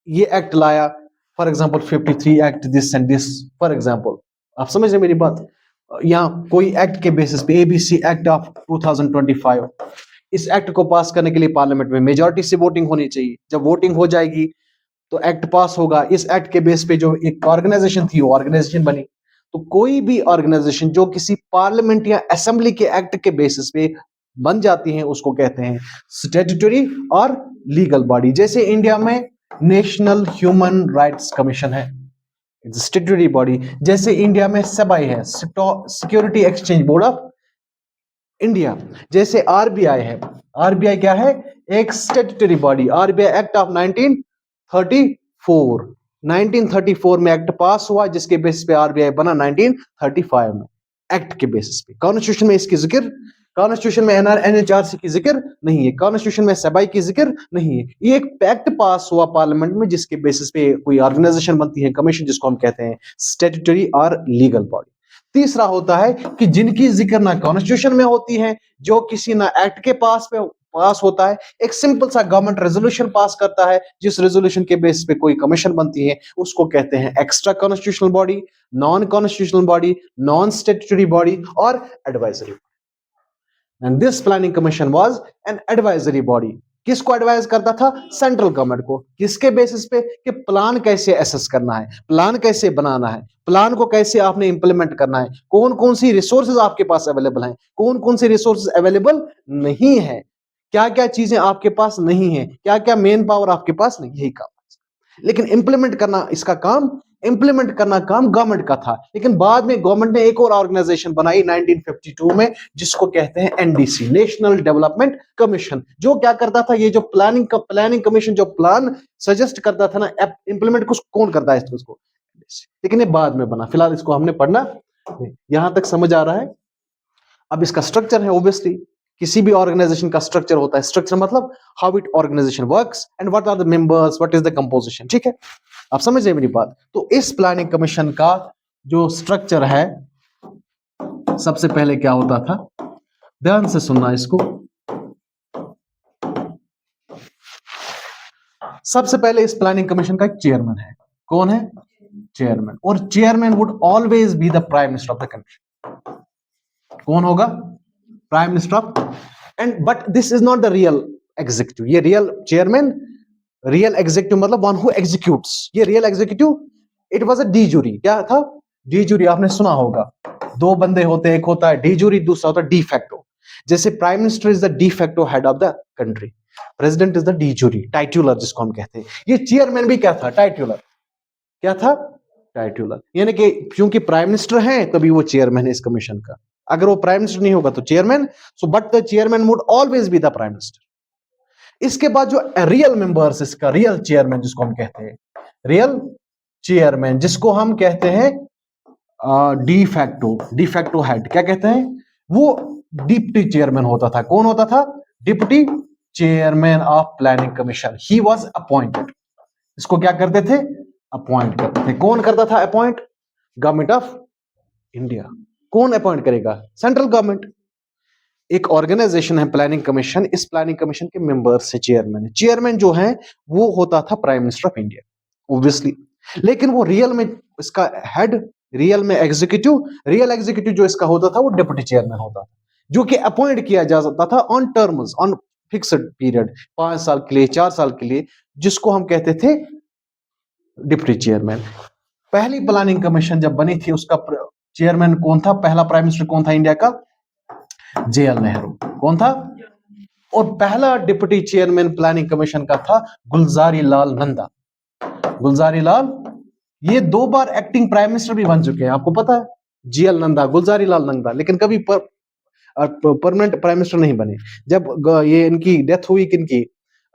ये एक्ट लाया, for example 53 act this and this, for example. आप समझ रहे मेरी बात? यहाँ कोई एक्ट के बेसिस पे, एबीसी एक्ट ऑफ 2025, इस एक्ट को पास करने के लिए पार्लियामेंट में मेजॉरिटी से वोटिंग होनी चाहिए। जब वोटिंग हो जाएगी तो एक्ट पास होगा। इस एक्ट के बेस पे जो एक ऑर्गेनाइजेशन थी वो ऑर्गेनाइजेशन बनी। तो कोई भी ऑर्गेनाइजेशन जो किसी पार्लियामेंट या असेंबली के एक्ट के बेसिस पे बन जाती है उसको कहते हैं स्टैट्यूटरी और लीगल बॉडी। जैसे इंडिया में नेशनल ह्यूमन राइट्स कमीशन है, स्टैट्यूटरी बॉडी। जैसे इंडिया में सेबाई है, security exchange board of India. जैसे आरबीआई है, आरबीआई क्या है? एक statutory body. RBI act of 1934, 1934 में एक्ट पास हुआ जिसके बेसिस पे आरबीआई बना 1935 में, एक्ट के बेसिस पे। कॉन्स्टिट्यूशन में इसकी जिक्र, कॉन्स्टिट्यूशन में एनएचआरसी की जिक्र नहीं है, कॉन्स्टिट्यूशन में सेबाई की जिक्र नहीं है। ये एक एक्ट पास हुआ पार्लियामेंट में जिसके बेसिस पे कोई ऑर्गेनाइजेशन बनती है, कमीशन, जिसको हम कहते हैं स्टैट्यूटरी और लीगल बॉडी। तीसरा होता है कि जिनकी जिक्र ना कॉन्स्टिट्यूशन में होती है, जो किसी ना एक्ट के पास होता है, एक सिंपल सा गवर्नमेंट रेजोल्यूशन पास करता है, जिस रेजोल्यूशन के बेस पे कोई कमीशन बनती है, उसको कहते हैं extra constitutional body, non constitutional body, non statutory body और advisory. And this planning commission was an advisory body. किसको एडवाइज करता था? सेंट्रल गवर्नमेंट को। किसके बेसिस पे? कि प्लान कैसे एसेस करना है, प्लान कैसे बनाना है, प्लान को कैसे आपने इंप्लीमेंट करना है, कौन कौन सी रिसोर्सेज आपके पास अवेलेबल हैं, कौन कौन सी रिसोर्सेज अवेलेबल नहीं है, क्या क्या चीजें आपके पास नहीं है, क्या क्या मेन पावर आपके पास नहीं, यही काम। लेकिन इंप्लीमेंट करना, इसका काम इंप्लीमेंट करना काम गवर्नमेंट का था। लेकिन बाद में गवर्नमेंट ने एक और ऑर्गेनाइजेशन बनाई 1952 में, जिसको कहते हैं एनडीसी, नेशनल डेवलपमेंट कमीशन। जो क्या करता था? ये जो प्लानिंग कमीशन जो प्लान सजेस्ट करता था ना, इंप्लीमेंट कौन करता है इसको? लेकिन ये बाद में बना, फिलहाल इसको हमने पढ़ना नहीं। यहां तक समझ आ रहा है? अब इसका स्ट्रक्चर है, ऑब्वियसली किसी भी ऑर्गेनाइजेशन का स्ट्रक्चर होता है। स्ट्रक्चर मतलब how it organisation works and what are the members, what is the composition. ठीक है, आप समझ रहे मेरी बात? तो इस प्लानिंग कमीशन का जो स्ट्रक्चर है, सबसे पहले क्या होता था, ध्यान से सुनना इसको। सबसे पहले इस प्लानिंग कमीशन का एक चेयरमैन है। कौन है? चेयरमैन। और chairman would always be the prime minister of the country. कौन होगा? Prime minister of. And but this is not the real executive. ये रियल चेयरमैन, रियल एग्जीक्यूटिव मतलब वन हु एग्जीक्यूट्स। ये real executive, it was a de jure. क्या था? डी जूरी, आपने सुना होगा। दो बंदे होते हैं, एक होता है डी जूरी, दूसरा होता है डी फैक्टो। जैसे prime minister is the de facto head of the country, president is the de jure, titular जिसको हम कहते हैं। ये चेयरमैन भी क्या था? टाइटुलर। क्या था? टाइटुलर। यानी कि क्योंकि प्राइम मिनिस्टर है तभी वो चेयरमैन है इस कमीशन का। अगर वो प्राइम मिनिस्टर नहीं होगा तो chairman. So but the chairman would always be the prime minister. इसके बाद जो रियल मेंबर्स, इसका रियल चेयरमैन जिसको हम कहते हैं, रियल चेयरमैन जिसको हम कहते हैं डी फैक्टो हेड, क्या कहते हैं? वो डिप्टी चेयरमैन होता था। कौन होता था? Deputy chairman of planning commission. He was appointed. इसको क्या करते थे? अपॉइंट करते थे। कौन करता था अपॉइंट? Government of India. कौन अपॉइंट करेगा? Central government. एक ऑर्गेनाइजेशन है प्लानिंग कमीशन, इस प्लानिंग कमीशन के मेंबर्स से चेयरमैन है। चेयरमैन जो है वो होता था prime minister of India obviously. लेकिन वो रियल में इसका हेड, रियल में एग्जीक्यूटिव, रियल एग्जीक्यूटिव जो इसका होता था वो डिप्टी चेयरमैन होता था, जो कि अपॉइंट किया जा सकता था on terms, on fixed period, 5 साल के लिए, 4 साल के लिए, जिसको हम कहते थे डिप्टी चेयरमैन। पहली प्लानिंग कमीशन जब बनी थी उसका चेयरमैन कौन था? पहला प्राइम मिनिस्टर कौन था इंडिया का? जेएल नेहरू। कौन था? और पहला डिप्टी चेयरमैन प्लानिंग कमीशन का था गुलजारी लाल नंदा। गुलजारी लाल, ये 2 बार एक्टिंग प्राइम मिनिस्टर भी बन चुके हैं, आपको पता है? जीएल नंदा, गुलजारी लाल नंदा, लेकिन कभी परमानेंट प्राइम मिनिस्टर नहीं बने। जब ये इनकी डेथ हुई, किनकी,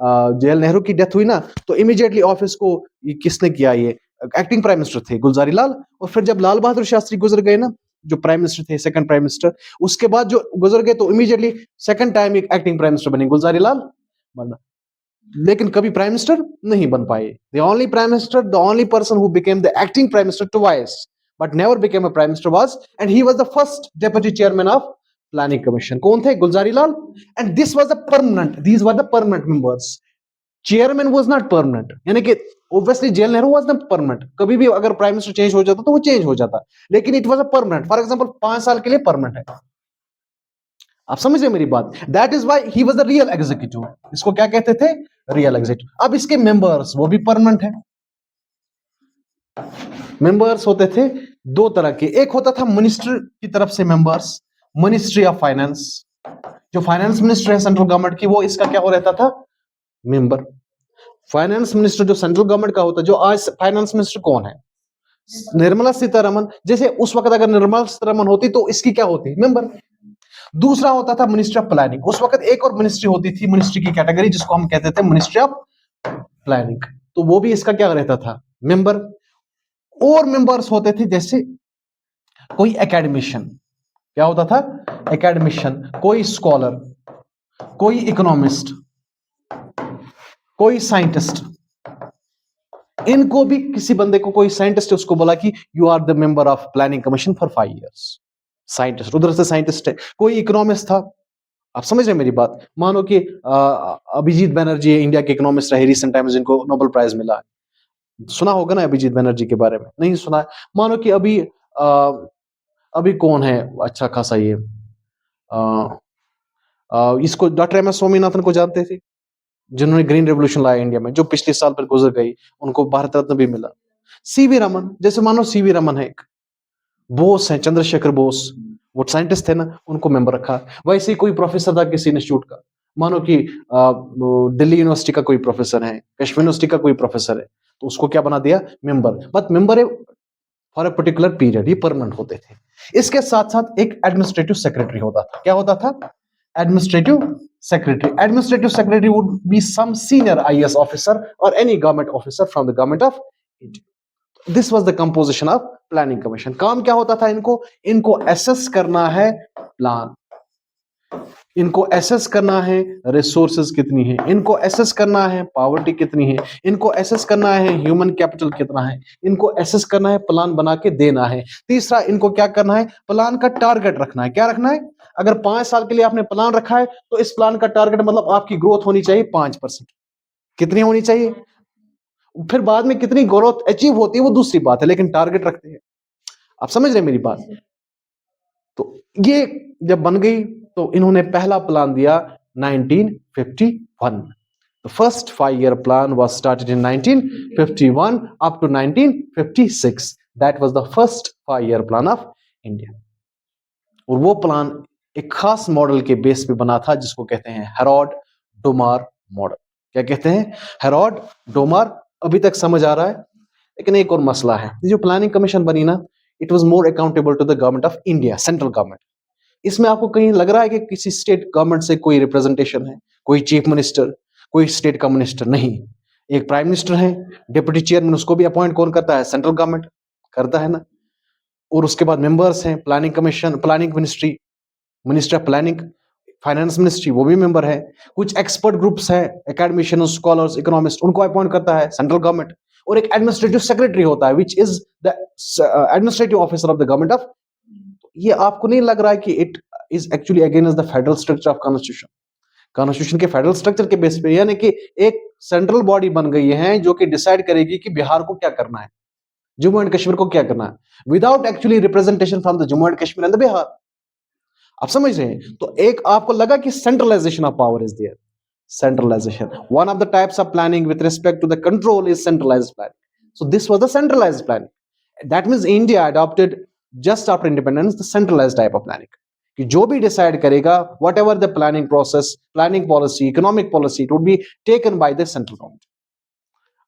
जेएल नेहरू की डेथ हुई ना, तो इमीडिएटली ऑफिस को किसने किया? ये एक्टिंग प्राइम मिनिस्टर थे गुलजारी लाल। और फिर जब लाल बहादुर शास्त्री गुजर गए ना, जो प्राइम मिनिस्टर थे, सेकंड प्राइम मिनिस्टर, उसके बाद जो गुजर गए, तो इमीडिएटली सेकंड टाइम एक एक्टिंग प्राइम मिनिस्टर बने गुलजारी लाल बनना, लेकिन कभी प्राइम मिनिस्टर नहीं बन पाए। The only prime minister, the only person who became the acting prime minister twice but never became a prime minister was, and he was the first deputy chairman of planning commission. कौन थे? Gulzari Lal. And this was the permanent, these were the permanent members. Chairman was not permanent, यानी कि obviously JL Nehru was not permanent. कभी भी अगर प्राइम मिनिस्टर चेंज हो जाता तो वो चेंज हो जाता, लेकिन it was a permanent. For example 5 साल के लिए परमानेंट है, आप समझ रहे मेरी बात? That is why he was the real executive. इसको क्या कहते थे? Real executive. अब इसके मेंबर्स वो भी परमानेंट है। मेंबर्स होते थे दो तरह के, एक होता था मिनिस्टर की तरफ से मेंबर्स, मिनिस्ट्री ऑफ फाइनेंस, जो फाइनेंस मिनिस्टर है सेंट्रल गवर्नमेंट की, वो इसका क्या हो रहता था? मेंबर। फाइनेंस मिनिस्टर जो सेंट्रल गवर्नमेंट का होता है, जो आज फाइनेंस मिनिस्टर कौन है? निर्मला सीतारमन। जैसे उस वक्त अगर निर्मला सीतारमन होती तो इसकी क्या होती? मेंबर। दूसरा होता था मिनिस्ट्री ऑफ प्लानिंग। उस वक्त एक और मिनिस्ट्री होती थी, मिनिस्ट्री की कैटेगरी, जिसको हम कहते थे मिनिस्ट्री ऑफ प्लानिंग, तो वो भी इसका क्या रहता था? मेंबर। और मेंबर्स होते थे जैसे कोई एकेडमिशियन, क्या होता था? एकेडमिशियन, कोई स्कॉलर, कोई इकोनॉमिस्ट, कोई साइंटिस्ट। इनको भी किसी बंदे को, कोई साइंटिस्ट है, उसको बोला कि you are the member of planning commission for 5 years। Scientist, उधर से साइंटिस्ट है। कोई इकोनॉमिस्ट था। आप समझ रहे हैं मेरी बात? मानो कि अभिजीत बनर्जी इंडिया के इकोनॉमिस्ट रहे रिसेंट टाइम्स, जिनको नोबेल प्राइज मिला। सुना होगा ना अभिजीत बनर्जी के बारे में? नहीं सुना है? मानो कि अभी कौन है अच्छा खासा, ये इसको डॉक्टर एम एस स्वामीनाथन को जानते थे, जिन्होंने ग्रीन रेवोल्यूशन लाया इंडिया में, जो पिछले साल पर गुजर गई, उनको भारत रत्न भी मिला। सीवी रमन, जैसे मानो सीवी रमन है, एक बोस है, चंद्रशेखर बोस, वो साइंटिस्ट थे ना, उनको मेंबर रखा। वैसे ही कोई प्रोफेसर था किसी इंस्टीट्यूट का, मानो कि दिल्ली यूनिवर्सिटी का कोई प्रोफेसर है, कश्मीर यूनिवर्सिटी का कोई प्रोफेसर है, तो उसको क्या बना दिया? मेंबर। बट मेंबर है फॉर अ पर्टिकुलर पीरियड, ये परमानेंट होते थे। इसके साथ साथ एक एडमिनिस्ट्रेटिव सेक्रेटरी होता था। क्या होता था? Administrative secretary. Administrative secretary would be some senior IAS officer और any government officer from the government of India. This was the composition of planning commission. काम क्या होता था इनको एसेस करना है प्लान, इनको एसेस करना है रिसोर्सेज कितनी है, इनको एसेस करना है पॉवर्टी कितनी है, इनको एसेस करना है ह्यूमन कैपिटल कितना है, इनको एसेस करना है, प्लान बना के देना है। तीसरा, इनको क्या करना है? प्लान का टारगेट रखना है। क्या रखना है? अगर 5 साल के लिए आपने प्लान रखा है, तो इस प्लान का टारगेट मतलब आपकी ग्रोथ होनी चाहिए 5%। कितनी होनी चाहिए? फिर बाद में कितनी ग्रोथ अचीव होती है वो दूसरी बात है, लेकिन टारगेट रखते हैं। आप समझ रहे हैं मेरी बात? तो ये जब बन गई, तो इन्होंने पहला प्लान दिया 1951। The first 5-year plan was started in 1951 up to 1956. That was the first 5-year plan of India. और वो प्लान एक खास मॉडल के बेस पे बना था, जिसको कहते हैं हेरोड डोमार मॉडल। क्या कहते हैं? Herod Domar. अभी तक समझ आ रहा है? लेकिन एक और मसला है, जो प्लानिंग कमीशन बनी ना, it was more accountable to the government of India, central government. इसमें आपको कहीं लग रहा है कि किसी स्टेट गवर्नमेंट से कोई रिप्रेजेंटेशन है, कोई चीफ मिनिस्टर, कोई स्टेट का मिनिस्टर? नहीं। एक प्राइम मिनिस्टर है, डिप्टी चेयरमैन, उसको भी अपॉइंट कौन करता है? सेंट्रल गवर्नमेंट करता है ना। और उसके बाद मेंबर्स हैं, planning commission, planning ministry, minister of planning, finance ministry, वो भी मेंबर है। कुछ एक्सपर्ट ग्रुप्स हैं, एकेडमिशियन, स्कॉलर्स, इकोनॉमिस्ट, उनको अपॉइंट करता है सेंट्रल गवर्नमेंट। और एक एडमिनिस्ट्रेटिव सेक्रेटरी होता है, which is the administrative officer of the government of. ये आपको नहीं लग रहा है कि it is actually against the federal structure of constitution? Constitution के फेडरल स्ट्रक्चर के बेस पे, यानी कि एक सेंट्रल बॉडी बन गई है जो कि डिसाइड करेगी कि बिहार को क्या करना है, जम्मू एंड कश्मीर को क्या करना है, without actually representation from the Jammu and Kashmir and the Bihar. आप समझ रहे हैं? तो एक आपको लगा कि centralisation of power is there. Centralization, one of the types of planning with respect to the control is centralized planning. So this was the centralized planning. That means India adopted just after independence the centralized type of planning, कि जो भी डिसाइड करेगा, whatever the planning process, planning policy, economic policy, it would be taken by the central government.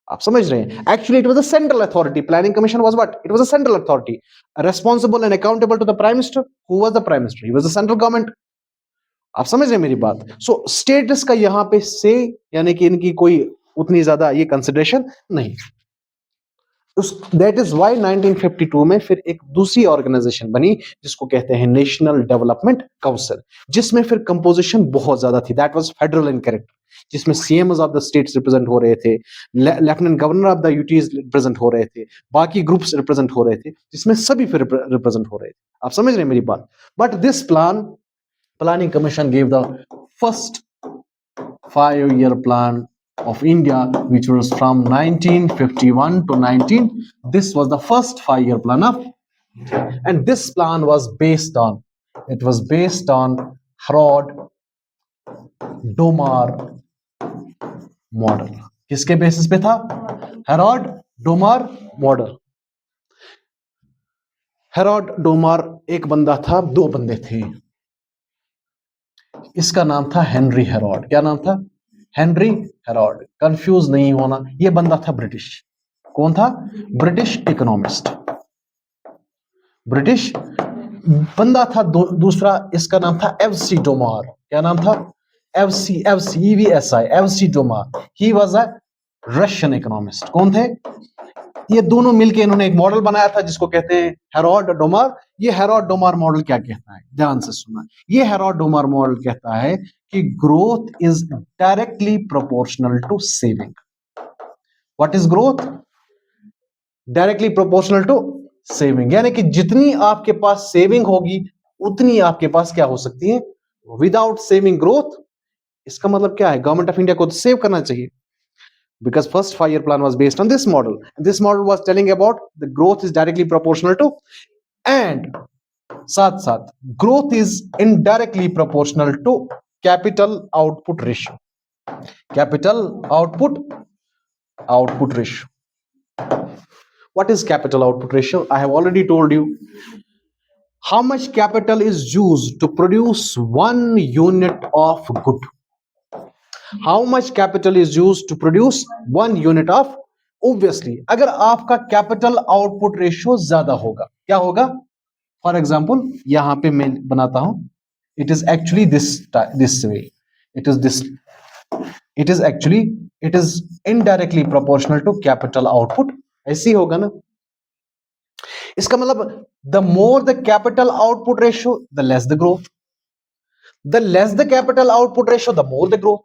आप समझ रहे हैं? Actually it was a central authority. Planning commission was what? It was a central authority, responsible and accountable to the prime minister. Who was the prime minister? He was the central government. आप समझ रहे हैं मेरी बात? सो स्टेटस का यहां पे से, यानी कि इनकी कोई उतनी ज्यादा ये कंसिडरेशन नहीं। दैट इज व्हाई 1952 में फिर एक दूसरी ऑर्गेनाइजेशन बनी, जिसको कहते हैं नेशनल डेवलपमेंट काउंसिल, जिसमें फिर कंपोजिशन बहुत ज्यादा थी। That was federal in character, जिसमें CMOs of the states represent हो रहे थे, lieutenant governor of the UTs represent हो रहे थे, बाकी ग्रुप्स रिप्रेजेंट हो रहे थे, जिसमें सभी फिर रिप्रेजेंट हो रहे थे। आप समझ रहे हैं मेरी बात? But this Planning Commission gave the first 5-year plan of India, which was from 1951 to 19. This was the first 5-year plan of, and this plan was based on, it was based on Herod Domar model. किसके बेसिस पे था? Herod Domar model. Herod Domar एक बंदा था, दो बंदे थे। इसका नाम था हेनरी हेरोड। क्या नाम था? Henry Herod. कंफ्यूज नहीं होना, यह बंदा था ब्रिटिश। कौन था? ब्रिटिश इकोनॉमिस्ट, ब्रिटिश बंदा था। दूसरा इसका नाम था एफसी डोमार। क्या नाम था? FC EVSI FC Domar. He was a Russian economist. कौन थे? ये दोनों मिलके इन्होंने एक मॉडल बनाया था जिसको कहते हैं हेरोड डोमार। ये हेरोड डोमार मॉडल क्या कहता है? ध्यान से सुनना। ये हेरोड डोमार मॉडल कहता है कि growth is directly proportional to saving. What is growth? Directly proportional to saving, यानी कि जितनी आपके पास सेविंग होगी उतनी आपके पास क्या हो सकती है? Without saving growth. इसका मतलब क्या है? गवर्नमेंट ऑफ इंडिया को तो सेव करना चाहिए, because first 5-year plan was based on this model. This model was telling about the growth is directly proportional to, and साथ साथ growth is indirectly proportional to capital output ratio. Capital output ratio. What is capital output ratio? I have already told you. How much capital is used to produce 1 unit of good? How much capital is used to produce 1 unit of? Obviously, अगर आपका कैपिटल आउटपुट रेशियो ज्यादा होगा, क्या होगा? फॉर एग्जाम्पल यहां पे मैं बनाता हूं, it is actually this way, it is indirectly proportional to capital output. ऐसी होगा ना? इसका मतलब the more the capital output ratio the less the growth, the less the capital output ratio the more the growth.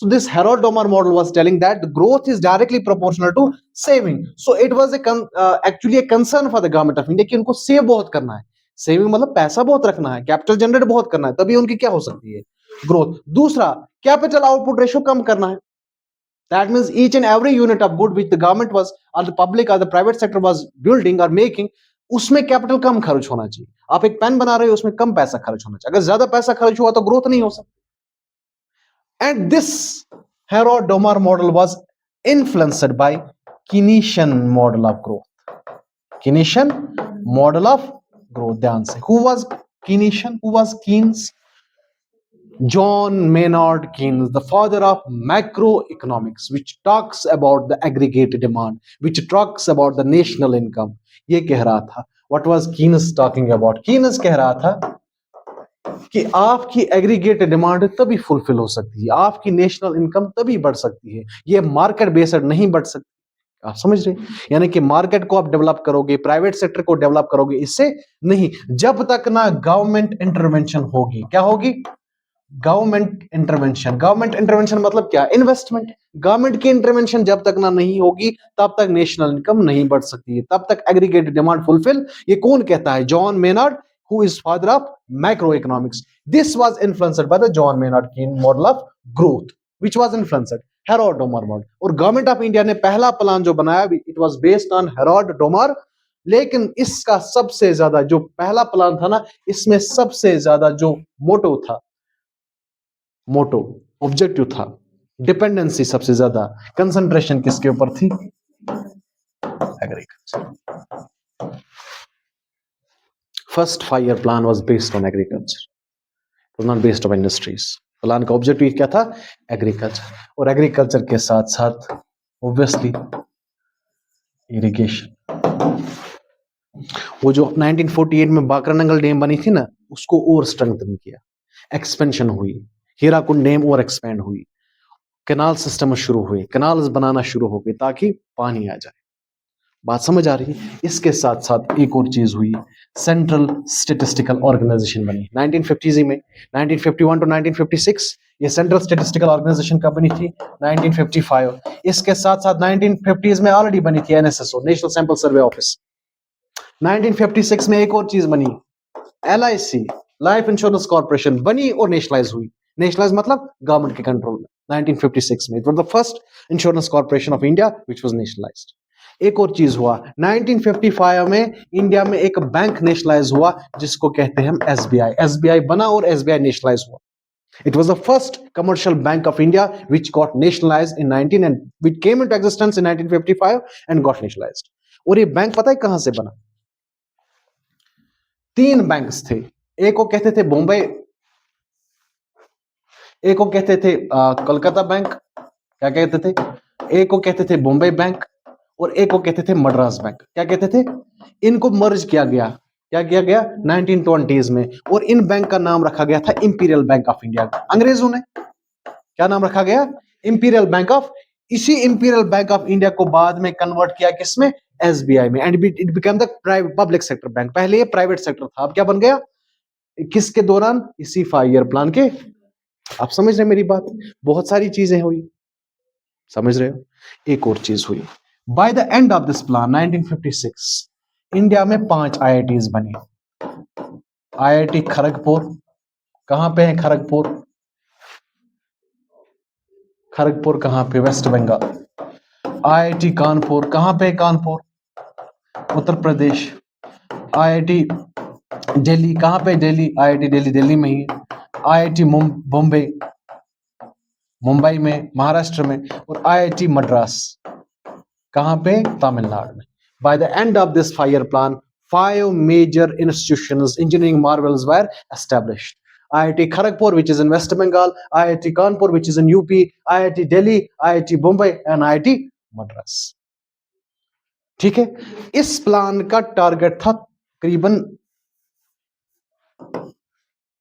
So this Herodomar model was telling that the growth is directly proportional to saving. So it was actually a concern for the government of India कि उनको सेव बहुत करना है. सेविंग मतलब पैसा बहुत रखना है, कैपिटल जनरेट बहुत करना है, तभी उनकी क्या हो सकती है? ग्रोथ. दूसरा, कैपिटल आउटपुट रेशियो कम करना है. That means each and every unit of good which the government was or the public or the private sector was building or making, उसमें कैपिटल कम खर्च होना चाहिए. आप एक पेन बना रहे हो, उसमें कम पैसा खर्च होना चाहिए. अगर ज्यादा पैसा खर्च हुआ तो ग्रोथ नहीं हो सकती. And this Herodomar model was influenced by Keynesian model of growth. Keynesian model of growth. ध्यान से. Who was Keynesian? Who was Keynes? John Maynard Keynes, the father of macroeconomics, which talks about the aggregate demand, which talks about the national income. ये कह रहा था. What was Keynes talking about? Keynes कह रहा था कि आपकी एग्रीगेट डिमांड तभी फुलफिल हो सकती है, आपकी नेशनल इनकम तभी बढ़ सकती है, ये मार्केट बेस्ड नहीं बढ़ सकती. आप समझ रहे? यानी कि मार्केट को आप डेवलप करोगे, प्राइवेट सेक्टर को डेवलप करोगे, इससे नहीं, जब तक ना गवर्नमेंट इंटरवेंशन होगी. क्या होगी? Government intervention. गवर्नमेंट इंटरवेंशन मतलब क्या? इन्वेस्टमेंट. गवर्नमेंट की इंटरवेंशन जब तक ना नहीं होगी तब तक नेशनल इनकम नहीं बढ़ सकती है, तब तक एग्रीगेट डिमांड फुलफिल. ये कौन कहता है? John Maynard, who is father of macroeconomics. This was influenced by the John Maynard Keynes model of growth, which was influenced Herodomar model. और गवर्नमेंट ऑफ इंडिया ने पहला प्लान जो बनाया, it was based on Herodomar. लेकिन इसका सबसे ज्यादा जो पहला प्लान था ना, इसमें सबसे ज्यादा जो ऑब्जेक्टिव था, डिपेंडेंसी सबसे ज्यादा, कंसंट्रेशन किसके ऊपर थी? Agriculture. First 5-year plan was based on agriculture. It was not based on industries. Plan का ऑब्जेक्टिव क्या था? एग्रीकल्चर. और एग्रीकल्चर के साथ साथ ऑब्वियसली इरिगेशन. वो जो 1948 में बाकरनंगल डैम बनी थी ना, उसको और स्ट्रेंथन किया, एक्सपेंशन हुई, हीराकुंड डैम और एक्सपेंड हुई, कैनाल सिस्टम शुरू हुए, कैनाल्स बनाना शुरू हो गए ताकि पानी आ जाए. बात समझ आ रही है? इसके साथ साथ एक और चीज हुई, सेंट्रल स्टैटिस्टिकल ऑर्गेनाइजेशन बनी 1950 में. 1951 टू 1956 ये सेंट्रल स्टैटिस्टिकल ऑर्गेनाइजेशन कब बनी थी? 1955. इसके साथ साथ 1950s में ऑलरेडी बनी थी NSSO, national sample survey office. 1956 में एक और चीज बनी, LIC, लाइफ इंश्योरेंस कॉर्पोरेशन बनी और नेशनलाइज हुई. नेशनलाइज मतलब गवर्नमेंट के कंट्रोल में. 1956 में it was the first insurance corporation of India which was nationalised. एक और चीज हुआ 1955 में इंडिया में एक बैंक नेशनलाइज हुआ जिसको कहते हैं हम एसबीआई। एसबीआई बना और एसबीआई नेशनलाइज हुआ। It was the first commercial bank of India which got nationalized in 19 and which came into existence in 1955 and got nationalized. और ये बैंक पता है कहां से बना? तीन बैंक्स थे। एक को कहते थे बॉम्बे, एक को कहते थे कोलकाता बैंक, क्या कहते थे? एक को कहते थे बॉम्बे बैंक और एक को कहते थे मद्रास बैंक। क्या कहते थे? इनको मर्ज किया गया। क्या किया गया? 1920s में। और इन बैंक का नाम रखा गया था इंपीरियल बैंक ऑफ इंडिया। अंग्रेजों ने क्या नाम रखा गया? Imperial bank of. इसी इंपीरियल बैंक ऑफ इंडिया को बाद में कन्वर्ट किया किसमें? एसबीआई में। And it become the private public sector bank. पहले ये प्राइवेट सेक्टर था, अब क्या बन गया? किसके दौरान? इसी 5 ईयर प्लान के। आप समझ रहे मेरी बात? बहुत सारी चीजें हुई, समझ रहे हो? एक और चीज हुई, bye the end of this plan 1956 India में 5 आईआईटीज बने। आईआईटी खड़गपुर, कहां पे है खड़गपुर? खड़गपुर कहां पे? वेस्ट बंगाल। आईआईटी कानपुर, कहां पे? कानपुर, उत्तर प्रदेश। आईआईटी दिल्ली, कहां पे? दिल्ली। आईआईटी दिल्ली, दिल्ली में ही। आईआईटी बॉम्बे, मुंबई में, महाराष्ट्र में। और आईआईटी मद्रास, कहां पे? तमिलनाडु में। By the end of this 5 year plan 5 major institutions, engineering marvels were established. IIT Kharagpur, which is in West Bengal, IIT Kanpur, which is in UP, IIT Delhi, IIT Bombay and IIT Madras. ठीक है? इस प्लान का टारगेट था करीबन,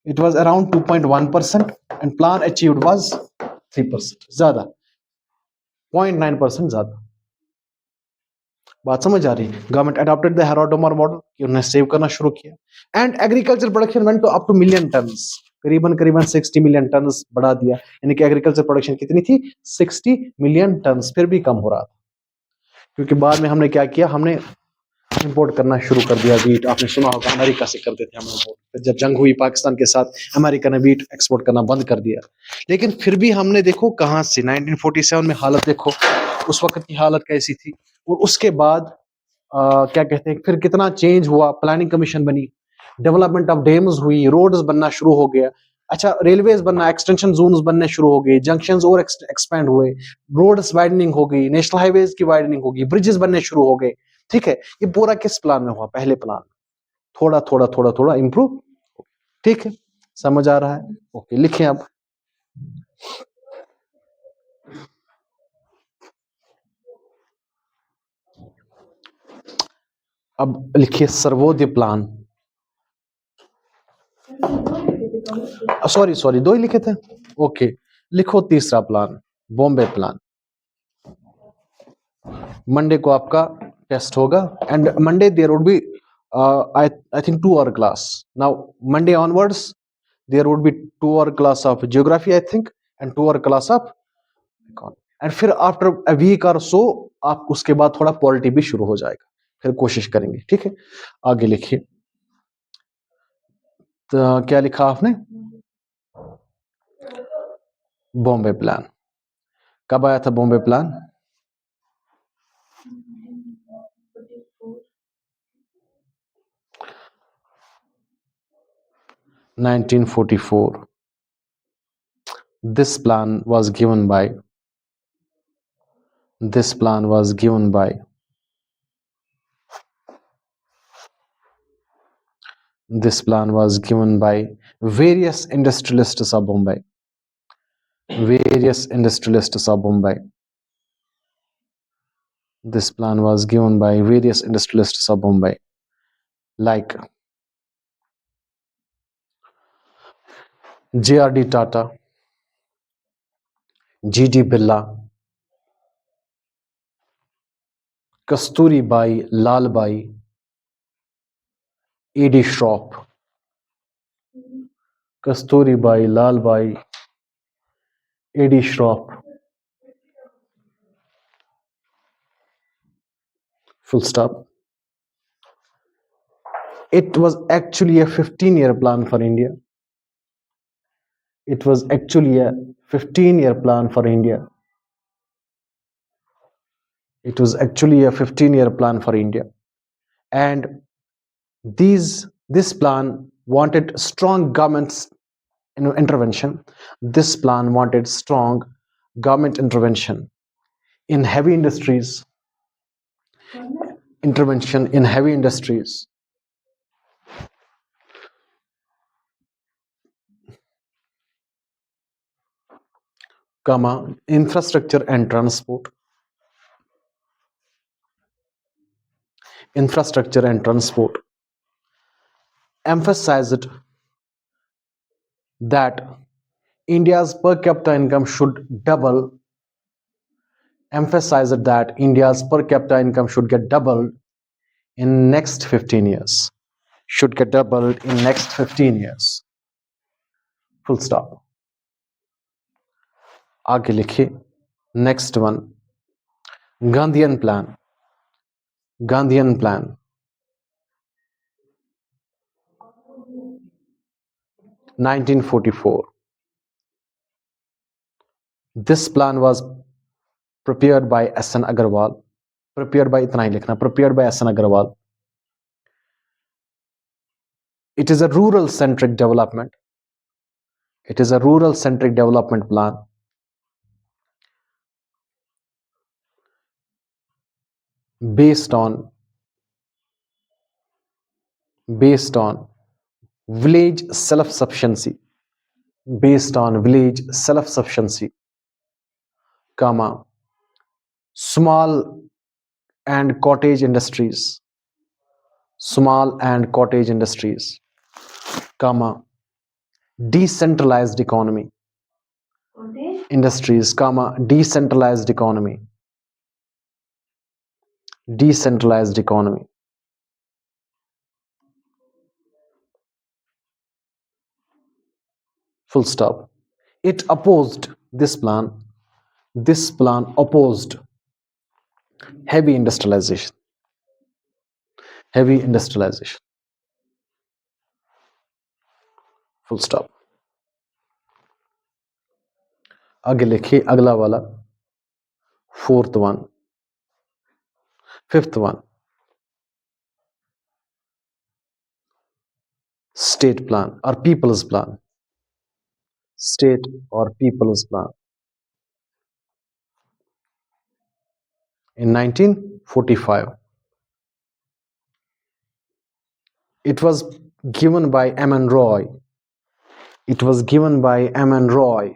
it was around 2.1% and plan achieved was 3%, ज्यादा 0.9% ज्यादा। बात समझ आ रही? Government adopted the Harrod Domar model कि उन्होंने सेव करना शुरू किया and agriculture production went to up to million tons, करीबन करीबन 60 मिलियन टन्स बढ़ा दिया। यानी कि एग्रीकल्चर प्रोडक्शन कितनी थी? 60 मिलियन टन्स। फिर भी कम हो रहा था क्योंकि बाद में हमने क्या किया? हमने इंपोर्ट करना शुरू कर दिया वीट। आपने सुना होगा अमेरिका से करते थे हम इंपोर्ट, फिर जब जंग हुई पाकिस्तान के साथ अमेरिका ने वीट एक्सपोर्ट करना बंद कर दिया। लेकिन फिर भी हमने देखो कहां से 1947 में हालत देखो, उस वक्त की हालत कैसी थी। और उसके बाद क्या कहते हैं, फिर कितना चेंज हुआ। प्लानिंग कमीशन बनी, डेवलपमेंट ऑफ डैम्स हुई, रोड्स बनना शुरू हो गया। अच्छा, रेलवेज बनना, एक्सटेंशन जोन्स बनने शुरू हो गए, जंक्शंस और एक्सपैंड हुए, रोड्स वाइडनिंग हो गई, नेशनल हाईवेज की वाइडनिंग हो गई, ब्रिजेस बनने शुरू हो गए। ठीक है, ये पूरा किस प्लान में हुआ? पहले प्लान। थोड़ा थोड़ा थोड़ा थोड़ा इंप्रूव। ठीक है, समझ आ रहा है? ओके, लिखें अब लिखिए सर्वोदय प्लान। सॉरी सॉरी, 2 ही लिखे थे। ओके, लिखो तीसरा प्लान, बॉम्बे प्लान। मंडे को आपका टेस्ट होगा and Monday there would be I think 2 hour class. Now Monday onwards there would be 2 hour class of geography I think and 2 hour class of econ. And फिर after a week or so आप उसके बाद थोड़ा पॉलिटी भी शुरू हो जाएगा। फिर कोशिश करेंगे। ठीक है, आगे लिखिए। तो क्या लिखा आपने? बॉम्बे प्लान। कब आया था Bombay plan? 1944. This plan was given by this plan was given by this plan was given by various industrialists of Bombay. Various industrialists of Bombay. This plan was given by various industrialists of Bombay, like J.R.D. Tata, G.D. Birla, Kasturi Bai, Lal Bai, E.D. Shroff, Kasturi Bai, Lal Bai, E.D. Shroff. Full stop. It was actually a 15-year plan for India. It was actually a 15-year plan for India. It was actually a 15-year plan for India, and this plan wanted strong government intervention. This plan wanted strong government intervention in heavy industries, intervention in heavy industries, comma, infrastructure and transport, infrastructure and transport, emphasized that India's per capita income should double, emphasized that India's per capita income should get doubled in next 15 years. Should get doubled in next 15 years. Full stop. आगे लिखिए next one, Gandhian plan, Gandhian plan 1944. This plan was prepared by S.N. Agarwal. Prepared by इतना ही लिखना, prepared by S.N. Agarwal. It is a rural centric development. It is a rural centric development plan based on village self-sufficiency, based on village self-sufficiency, comma, small and cottage industries, small and cottage industries, comma, decentralized economy, industries, comma, decentralized economy, decentralized economy. Full stop. It opposed this plan. This plan opposed heavy industrialization. Heavy industrialization. Full stop. आगे लिखिए अगला वाला, fourth one, fifth one, state plan or people's plan, state or people's plan in 1945. It was given by M.N. Roy. It was given by M.N. Roy.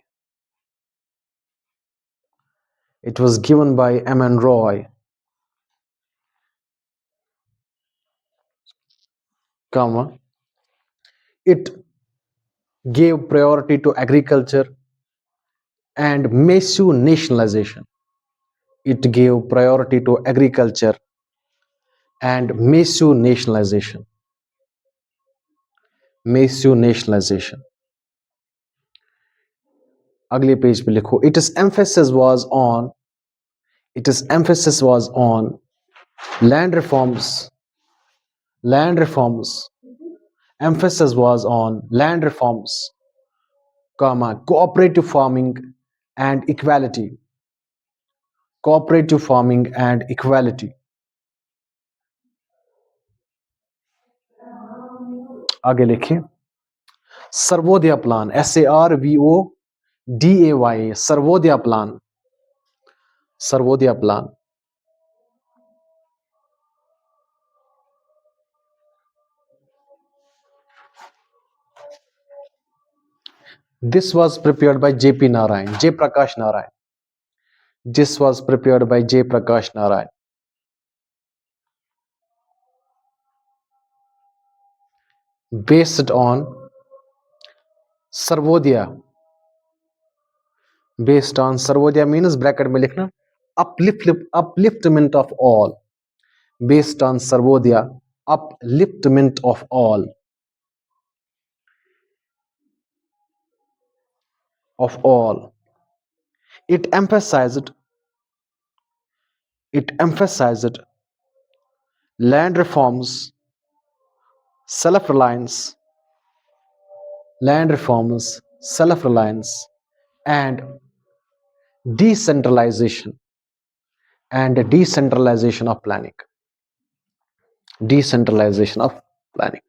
It was given by M.N. Roy, comma, it gave priority to agriculture and massive nationalization. It gave priority to agriculture and massive nationalization. Massive nationalization. अगले पेज पे लिखो, its emphasis was on land reforms, emphasis was on land reforms, comma, cooperative farming and equality, cooperative farming and equality. आगे लिखिए, Sarvodaya plan, SARVODAY, Sarvodaya plan, Sarvodaya plan. This was prepared by J.P. Narayan, J. Prakash Narayan. This was prepared by J. Prakash Narayan. Based on Sarvodaya, based on Sarvodaya means bracket में लिखना upliftment of all, based on Sarvodaya upliftment of all, of all. It emphasized land reforms, self-reliance, land reforms, self-reliance and decentralization, and decentralization of planning. Decentralization of planning.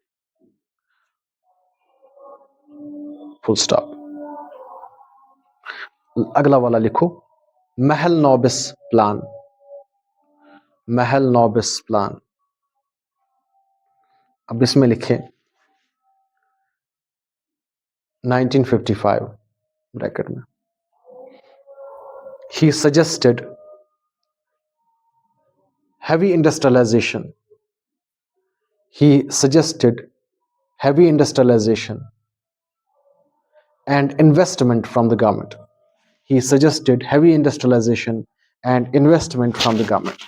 Full stop. अगला वाला लिखो, महल नॉबिस प्लान. महल नॉबिस प्लान. अब इसमें लिखे 1955 ब्रैकेट में. He suggested heavy industrialization. He suggested heavy industrialization and investment from the government. He suggested heavy industrialization and investment from the government.